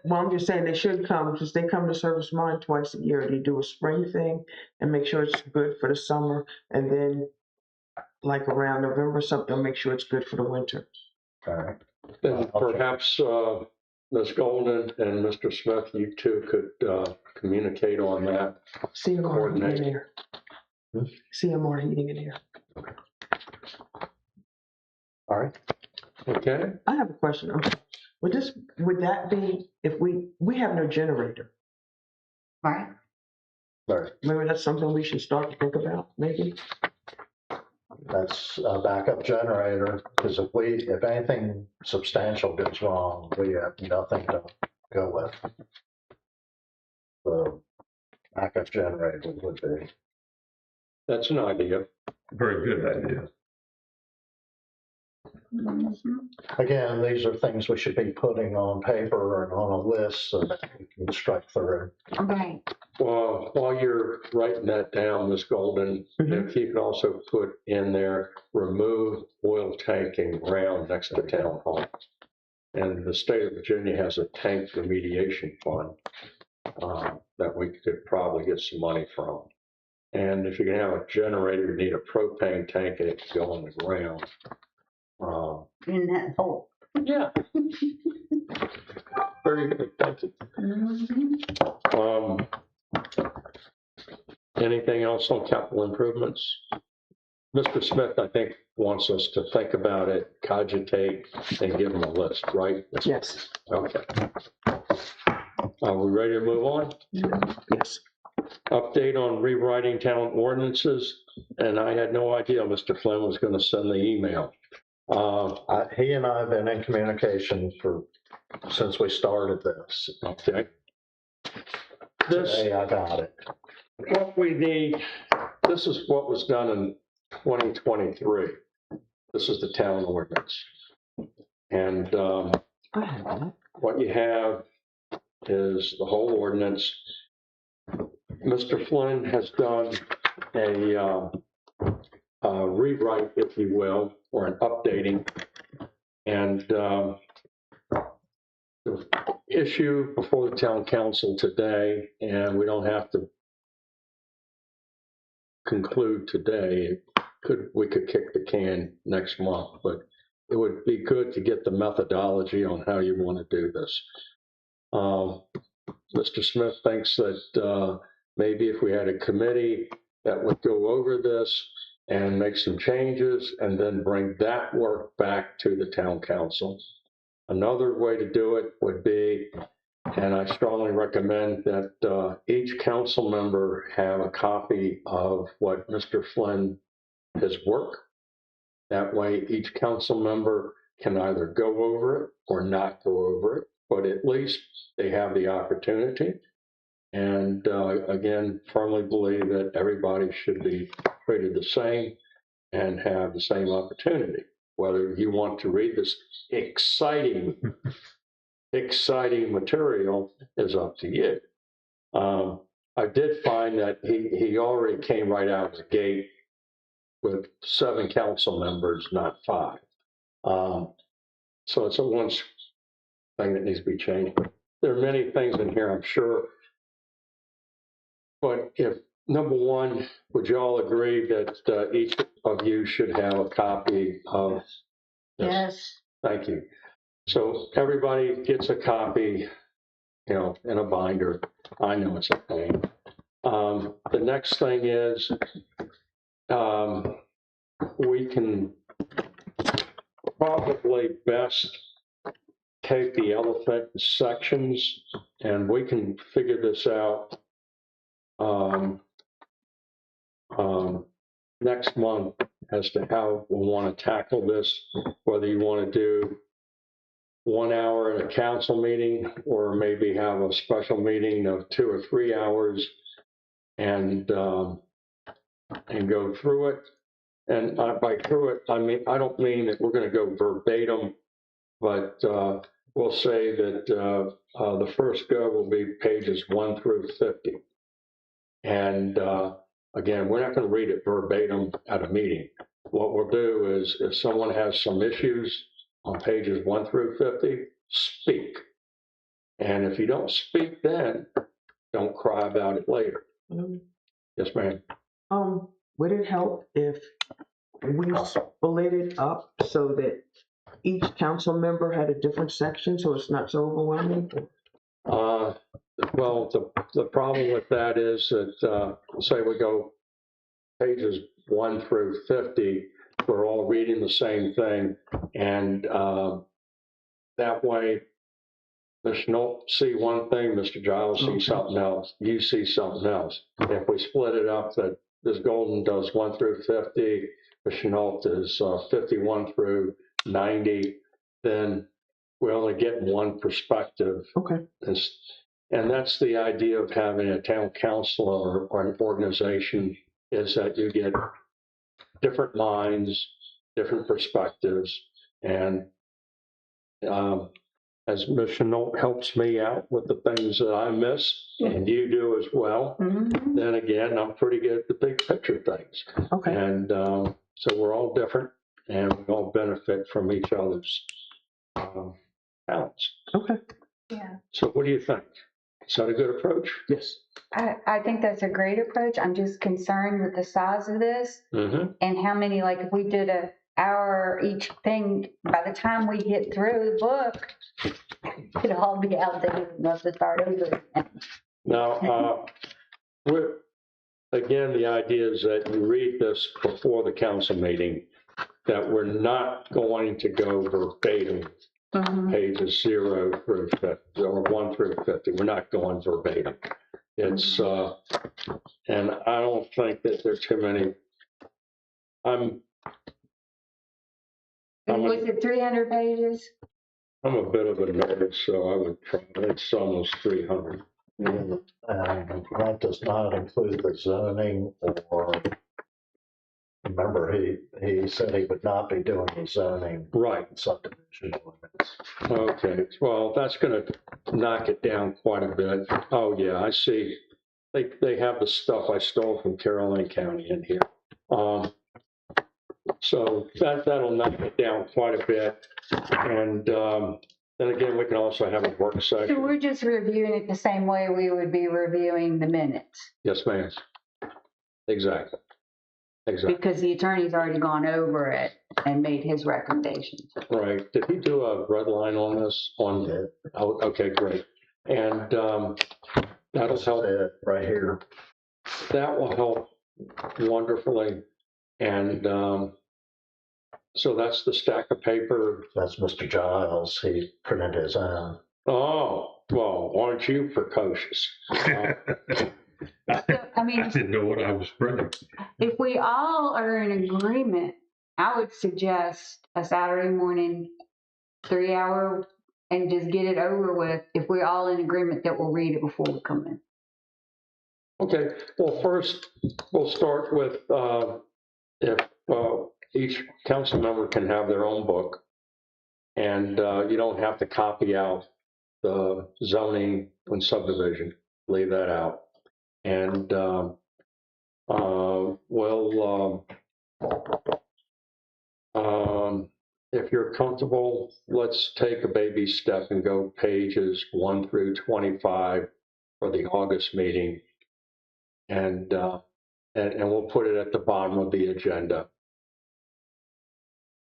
Well, I'm just saying they should come, because they come to Service Mine twice a year. They do a spring thing and make sure it's good for the summer, and then like around November or something, they'll make sure it's good for the winter. All right. Then Okay. perhaps Ms. Golden and Mr. Smith, you two could communicate on that. CMR heating Coordinate. and air. CMR heating and air. All right. Okay? I have a question. Would that be if we have no generator? Right? All right. Maybe that's something we should start to think about, maybe? That's a backup generator, because if anything substantial goes wrong, we have nothing to go with. The backup generator would be. That's an idea. Very good idea. Again, these are things we should be putting on paper and on a list so that we can strike through. Right. Well, while you're writing that down, Ms. Golden, Mhm. if you could also put in there, remove oil tanking ground next to town hall. And the state of Virginia has a tank remediation fund. that we could probably get some money from. And if you're gonna have a generator, you need a propane tank and it can go on the ground. In that hole. Yeah. Very good, thank you. Anything else on capital improvements? Mr. Smith, I think, wants us to think about it, cogitate, and give him a list, right? Yes, Okay. Are we ready to move on? yes. Update on rewriting town ordinances, and I had no idea Mr. Flynn was gonna send the email. He and I have been in communication since we started this. Okay. This, Today I got it. what we need, this is what was done in 2023. This is the town ordinance. And I have that. what you have is the whole ordinance. Mr. Flynn has done a rewrite, if you will, or an updating. And the issue before the town council today, and we don't have to conclude today, we could kick the can next month, but it would be good to get the methodology on how you want to do this. Mr. Smith thinks that maybe if we had a committee that would go over this and make some changes and then bring that work back to the town council. Another way to do it would be, and I strongly recommend that each council member have a copy of what Mr. Flynn, his work. That way each council member can either go over it or not go over it, but at least they have the opportunity. And again, firmly believe that everybody should be treated the same and have the same opportunity. Whether you want to read this exciting material is up to you. I did find that he already came right out of the gate with 7 council members, not 5. So it's a one thing that needs to be changed. There are many things in here, I'm sure. But if, number one, would you all agree that each of you should have a copy of this? Yes. Thank you. So everybody gets a copy, in a binder. I know it's a pain. The next thing is, we can probably best take the elephant in sections, and we can figure this out next month as to how we want to tackle this, whether you want to do 1 hour at a council meeting or maybe have a special meeting of 2 or 3 hours and go through it. And by through it, I mean, I don't mean that we're going to go verbatim, but we'll say that the first go will be pages 1 through 50. And again, we're not going to read it verbatim at a meeting. What we'll do is if someone has some issues on pages 1 through 50, speak. And if you don't speak then, don't cry about it later. Yes, ma'am. Would it help if we split it up so that each council member had a different section so it's not so overwhelming? Well, the problem with that is that, say we go pages 1 through 50, we're all reading the same thing. And that way, Ms. Schnolt see one thing, Mr. Giles sees something else, you see something else. If we split it up that Ms. Golden does 1 through 50, Ms. Schnolt is 51 through 90, then we only get one perspective. Okay. And that's the idea of having a town council or an organization, is that you get different minds, different perspectives. And as Ms. Chenault helps me out with the things that I miss, and you do as well, then again, I'm pretty good at the big picture things. Okay. And so we're all different and we all benefit from each other's talents. Okay. Yeah. So what do you think? Is that a good approach? Yes. I think that's a great approach. I'm just concerned with the size of this Mm-hmm. and how many, like if we did a hour each thing, by the time we get through the book, it'll all be out there. We'll have to start over. Now, again, the idea is that you read this before the council meeting, that we're not going to go verbatim Mhm. pages 0 through 50, or 1 through 50. We're not going verbatim. It's, and I don't think that there's too many. I'm Was it 300 pages? a bit of a nerd, so I would try, it's almost 300. And that does not include the zoning or, remember, he said he would not be doing the zoning Right, subdivision ordinance. okay, well, that's gonna knock it down quite a bit. Oh, yeah, I see. They have the stuff I stole from Caroline County in here. So that'll knock it down quite a bit. And then again, we can also have a work So session. we're just reviewing it the same way we would be reviewing the minutes Yes, ma'am. Exactly. Exactly. because the attorney's already gone over it and made his recommendations. Right. Did he do a red line on this? Yeah. Oh, okay, great. And that'll help. Right here. That will help wonderfully. And so that's the stack of paper. That's Mr. Giles. He printed his own. Oh, well, aren't you precocious? So, I mean, I didn't know what I was bringing. if we all are in agreement, I would suggest a Saturday morning 3-hour and just get it over with. If we're all in agreement that we'll read it before we come in. Okay, well, first, we'll start with if each council member can have their own book, and you don't have to copy out the zoning and subdivision, leave that out. And if you're comfortable, let's take a baby step and go pages 1 through 25 for the August meeting. And we'll put it at the bottom of the agenda.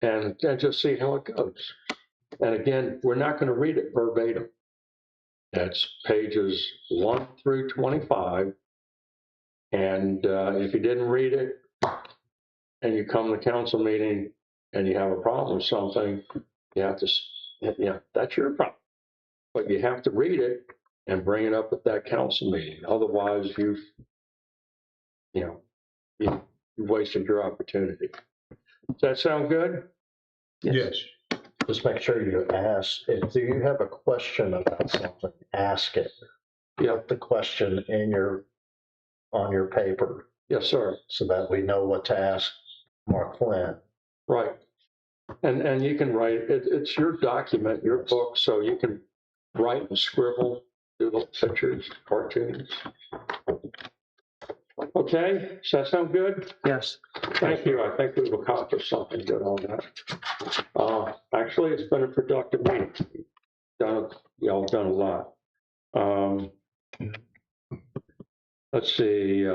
And just see how it goes. And again, we're not going to read it verbatim. That's pages 1 through 25. And if you didn't read it and you come to council meeting and you have a problem with something, you have to, that's your problem. But you have to read it and bring it up at that council meeting. Otherwise, you wasted your opportunity. Does that sound good? Yes. Just make sure you ask, if you have a question about something, ask it. Yeah. Put the question on your paper Yes, sir. so that we know what to ask Mark Flynn. Right. And you can write, it's your document, your book, so you can write and scribble, do little pictures, cartoons. Okay, does that sound good? Yes. Thank you. I think we've accomplished something good on that. Actually, it's been a productive meeting. Y'all done a lot. Let's see.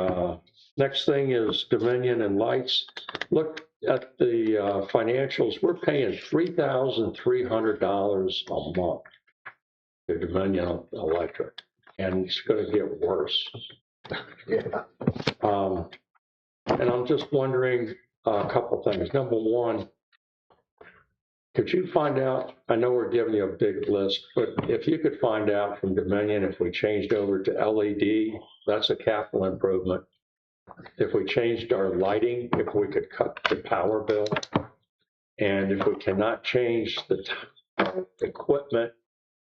Next thing is Dominion and Lights. Look at the financials. We're paying $3,300 a month to Dominion Electric, and it's going to get worse. Yeah. And I'm just wondering a couple things. Number one, could you find out, I know we're giving you a big list, but if you could find out from Dominion if we changed over to LED, that's a capital improvement. If we changed our lighting, if we could cut the power bill. And if we cannot change the equipment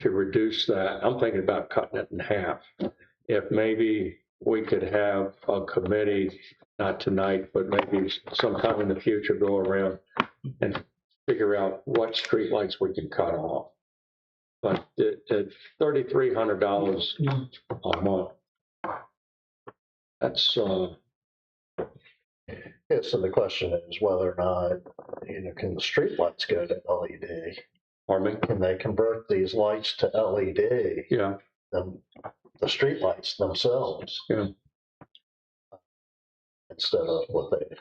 to reduce that, I'm thinking about cutting it in half. If maybe we could have a committee, not tonight, but maybe sometime in the future, go around and figure out what streetlights we can cut off. But at $3,300 a month, that's Yeah, so the question is whether or not, can the streetlights go to LED? pardon me? Can they convert these lights to LED? Yeah. the streetlights themselves. Yeah. Instead of what they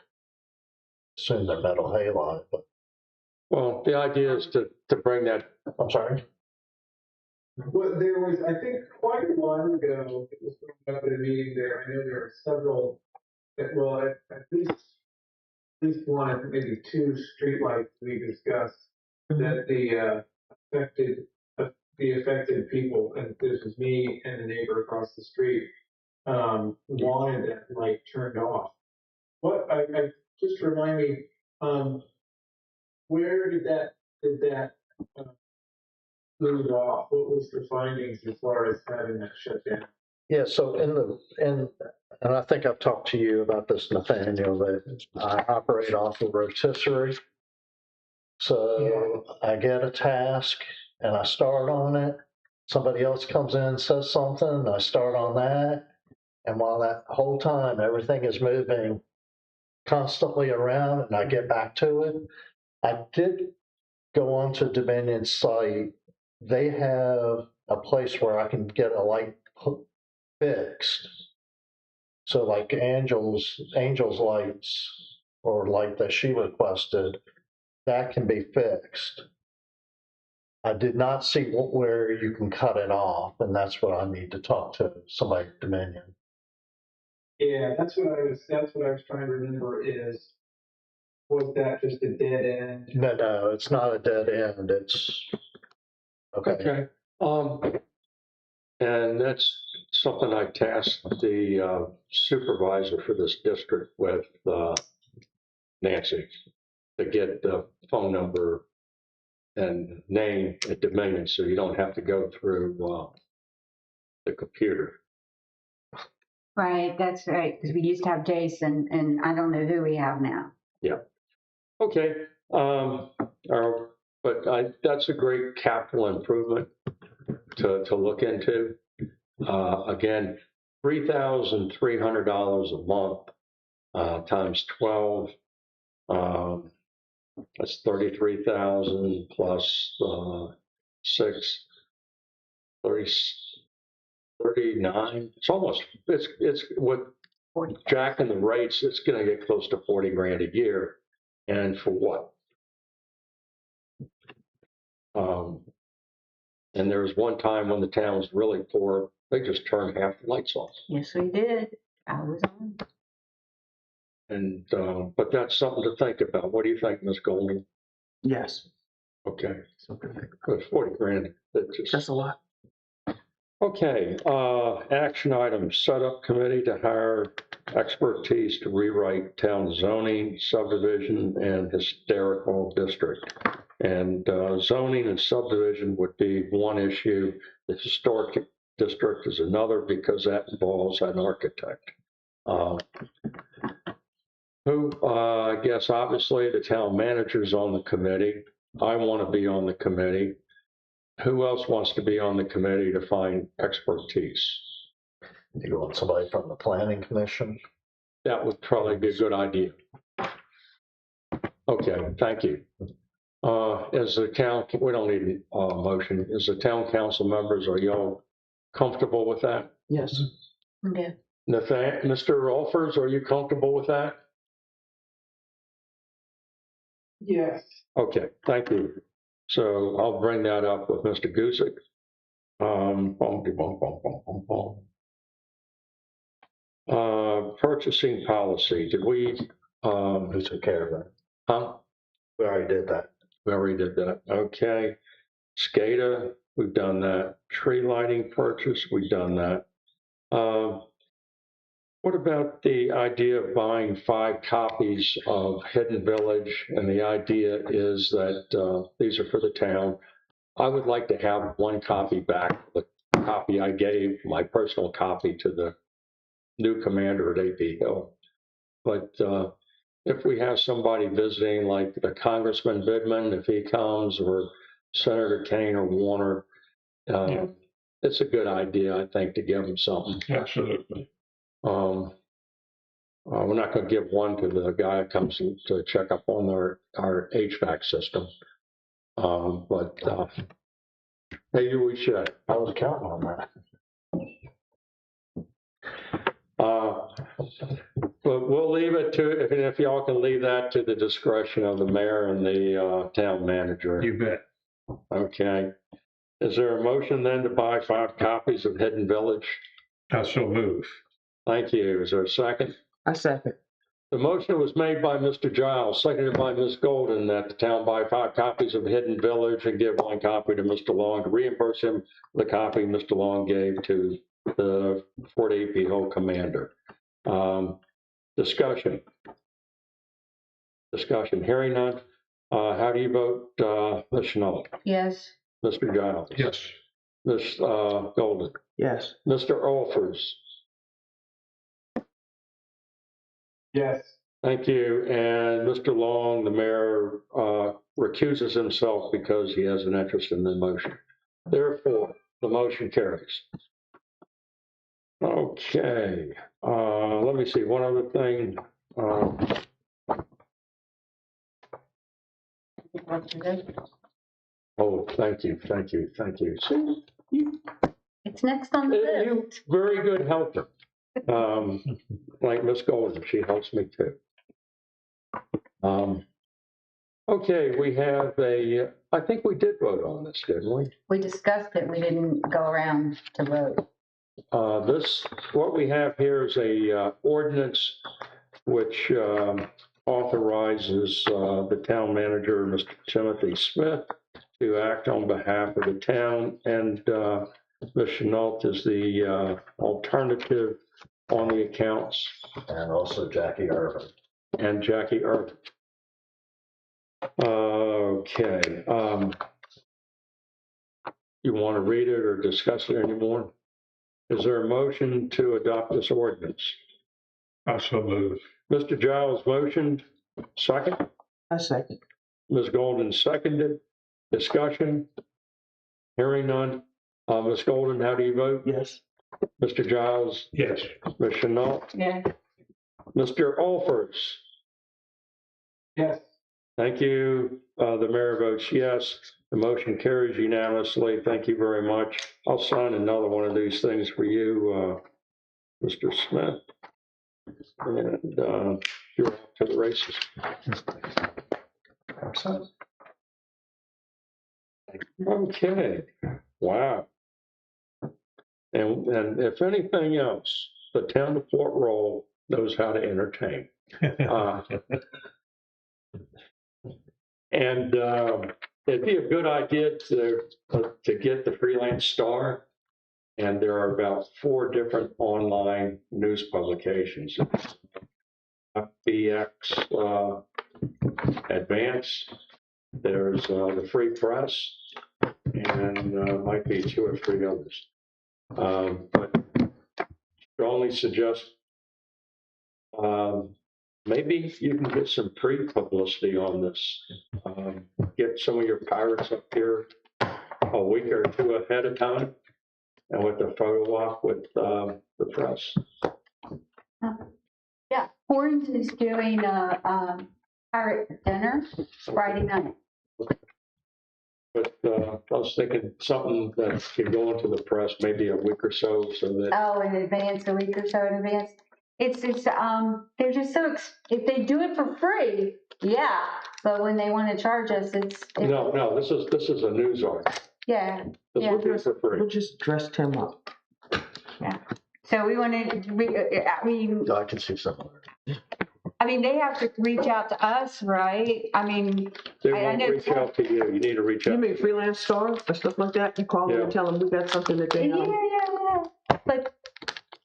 assume they're metal halide, but, Well, the idea is to bring that, I'm sorry? Well, there was, I think, quite a while ago, it was brought up at a meeting there. I know there were several, well, at least one, I think maybe two streetlights we discussed that the affected people, and this was me and the neighbor across the street, wanted that light turned off. I just remind me, where did that move off? What was the findings as far as having that shut down? Yeah, so and I think I've talked to you about this, Nathaniel, that I operate off of rotisserie. So I get a task and I start on it. Somebody else comes in, says something, and I start on that. And while that whole time everything is moving constantly around and I get back to it, I did go onto Dominion's site. They have a place where I can get a light fixed. So like Angel's lights or light that she requested, that can be fixed. I did not see where you can cut it off, and that's what I need to talk to somebody at Dominion. Yeah, that's what I was trying to remember was that just a dead end? No, it's not a dead end. It's okay. okay. And that's something I tasked the supervisor for this district with, Nancy, to get the phone number and name at Dominion, so you don't have to go through the computer. Right, that's right, because we used to have Jason, and I don't know who we have now. Okay, but that's a great capital improvement to look into. Again, $3,300 a month times 12. That's 33,000 plus 6, 30, 39. It's with Jack and the rates, it's going to get close to 40 grand a year. And for what? And there was one time when the town was really poor, they just turned half the lights off. Yes, we did. I was on. And, but that's something to think about. What do you think, Ms. Golden? Yes. Okay, Something like good, 40 grand. that's a lot. Okay, action items, set up committee to hire expertise to rewrite town zoning, subdivision, and historical district. And zoning and subdivision would be one issue. The historic district is another because that involves an architect. I guess obviously the town manager's on the committee. I want to be on the committee. Who else wants to be on the committee to find expertise? You want somebody from the planning commission? That would probably be a good idea. Okay, thank you. As the town, we don't need a motion. As the town council members, are y'all comfortable with that? Yes. Okay. Mr. Rolfers, are you comfortable with that? Yes. Okay, thank you. So I'll bring that up with Mr. Gusick. Purchasing policy, did we, Who took care of that? huh? We already did that. We already did that, okay. SCADA, we've done that. Tree lighting purchase, we've done that. What about the idea of buying 5 copies of Hidden Village? And the idea is that these are for the town. I would like to have 1 copy back, the copy I gave, my personal copy, to the new commander at AP Hill. But if we have somebody visiting, like the Congressman Bidman, if he comes, or Senator Kane or Warner, it's a good idea, I think, to give them something. Absolutely. We're not going to give one to the guy that comes to check up on our HVAC system. But maybe we should. I was counting on that. But we'll leave it to, if y'all can leave that to the discretion of the mayor and the town manager. You bet. Okay. Is there a motion then to buy 5 copies of Hidden Village? I so move. Thank you. Is there a second? I second. The motion was made by Mr. Giles, seconded by Ms. Golden, that the town buy 5 copies of Hidden Village and give 1 copy to Mr. Long to reimburse him the copy Mr. Long gave to the Fort AP Hill commander. Discussion. Hearing none. How do you vote, Ms. Chenault? Yes. Mr. Giles? Yes. Ms. Golden? Yes. Mr. Olfers? Yes. Thank you. And Mr. Long, the mayor, recuses himself because he has an interest in the motion. Therefore, the motion carries. Okay, let me see, one other thing. Oh, thank you. See, It's next on the you list. very good helper. Like Miss Golden, she helps me too. Okay, we have I think we did vote on this, didn't we? We discussed it. We didn't go around to vote. What we have here is a ordinance which authorizes the town manager, Mr. Timothy Smith, to act on behalf of the town, and Ms. Chenault is the alternative on the accounts, And also Jackie Irvin. and Jackie Irvin. Okay. You want to read it or discuss it anymore? Is there a motion to adopt this ordinance? I so move. Mr. Giles motioned, second. I second. Ms. Golden seconded. Discussion? Hearing none. Ms. Golden, how do you vote? Yes. Mr. Giles? Yes. Ms. Chenault? Yeah. Mr. Olfers? Yes. Thank you. The mayor votes yes. The motion carries unanimously. Thank you very much. I'll sign another one of these things for you, Mr. Smith. And you're off to the races. Okay. Wow. And if anything else, the town of Fort Roll knows how to entertain. And it'd be a good idea to get the Freelance Star. And there are about 4 different online news publications. FBX Advance, there's the Free Press, and might be 2 or 3 others. But strongly suggest maybe you can get some pre-publicity on this. Get some of your pirates up here a week or 2 ahead of time, and with the photo op with the press. Yeah. Horns is doing a pirate dinner Friday night. But I was thinking something that could go into the press maybe a week or so that. Oh, in advance, a week or so in advance. It's they're just so, if they do it for free, yeah. But when they want to charge us, it's No, this is a news article. yeah. This Yeah. would be for free. We'll just dress him up. So we want to, I can see something. I mean, they have to reach out to us, right? I mean, They I won't know- reach out to you. You need to reach You out. mean Freelance Star or stuff like that? You call them Yeah. and tell them we got something that they yeah, know. but,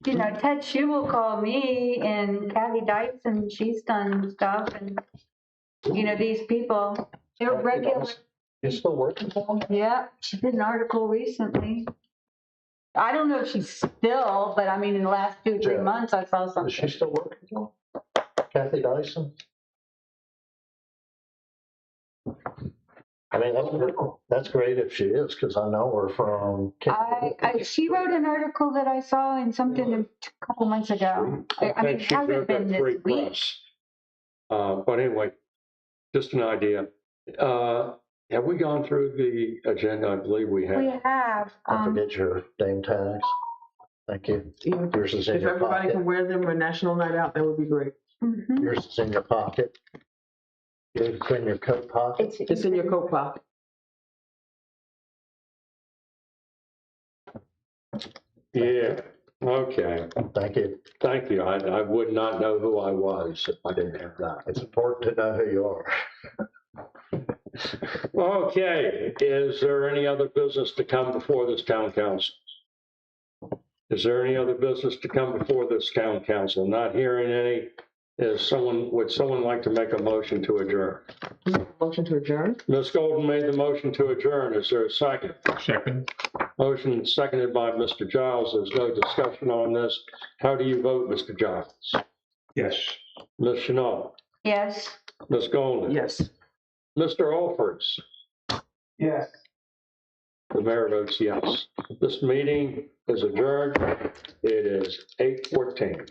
you know, Ted Shue will call me and Kathy Dyson, she's done stuff and, you know, these people, they're regular. You still working for them? Yeah, she did an article recently. I don't know if she's still, but I mean, in the last 2-3 Yeah. months, I saw Is something. she still working for them? Kathy Dyson? I mean, that's great if she is, because I know her from. She wrote an article that I saw in something a couple months ago. I mean, think it she hasn't wrote been that Free this week. Press. But anyway, just an idea. Have we gone through the agenda? I believe we have. We have, I forget your name tags. Thank you. Even Yours is in if your everybody pocket. can wear them for National Night Out, that would be great. Mhm. Yours is in your pocket. It's in your coat pocket. It's in your coat pocket. Yeah, okay. Thank you. Thank you. I would not know who I was if I didn't have that. It's important to know who you are. Okay, is there any other business to come before this town council? Is there any other business to come before this town council? Not hearing any. Would someone like to make a motion to adjourn? Motion to adjourn? Ms. Golden made the motion to adjourn. Is there a second? Second, Motion seconded by Mr. Giles. There's no discussion on this. How do you vote, Mr. Giles? yes. Ms. Chenault? Yes. Ms. Golden? Yes. Mr. Alfords? Yes. The mayor votes yes. This meeting is adjourned. It is 8:14.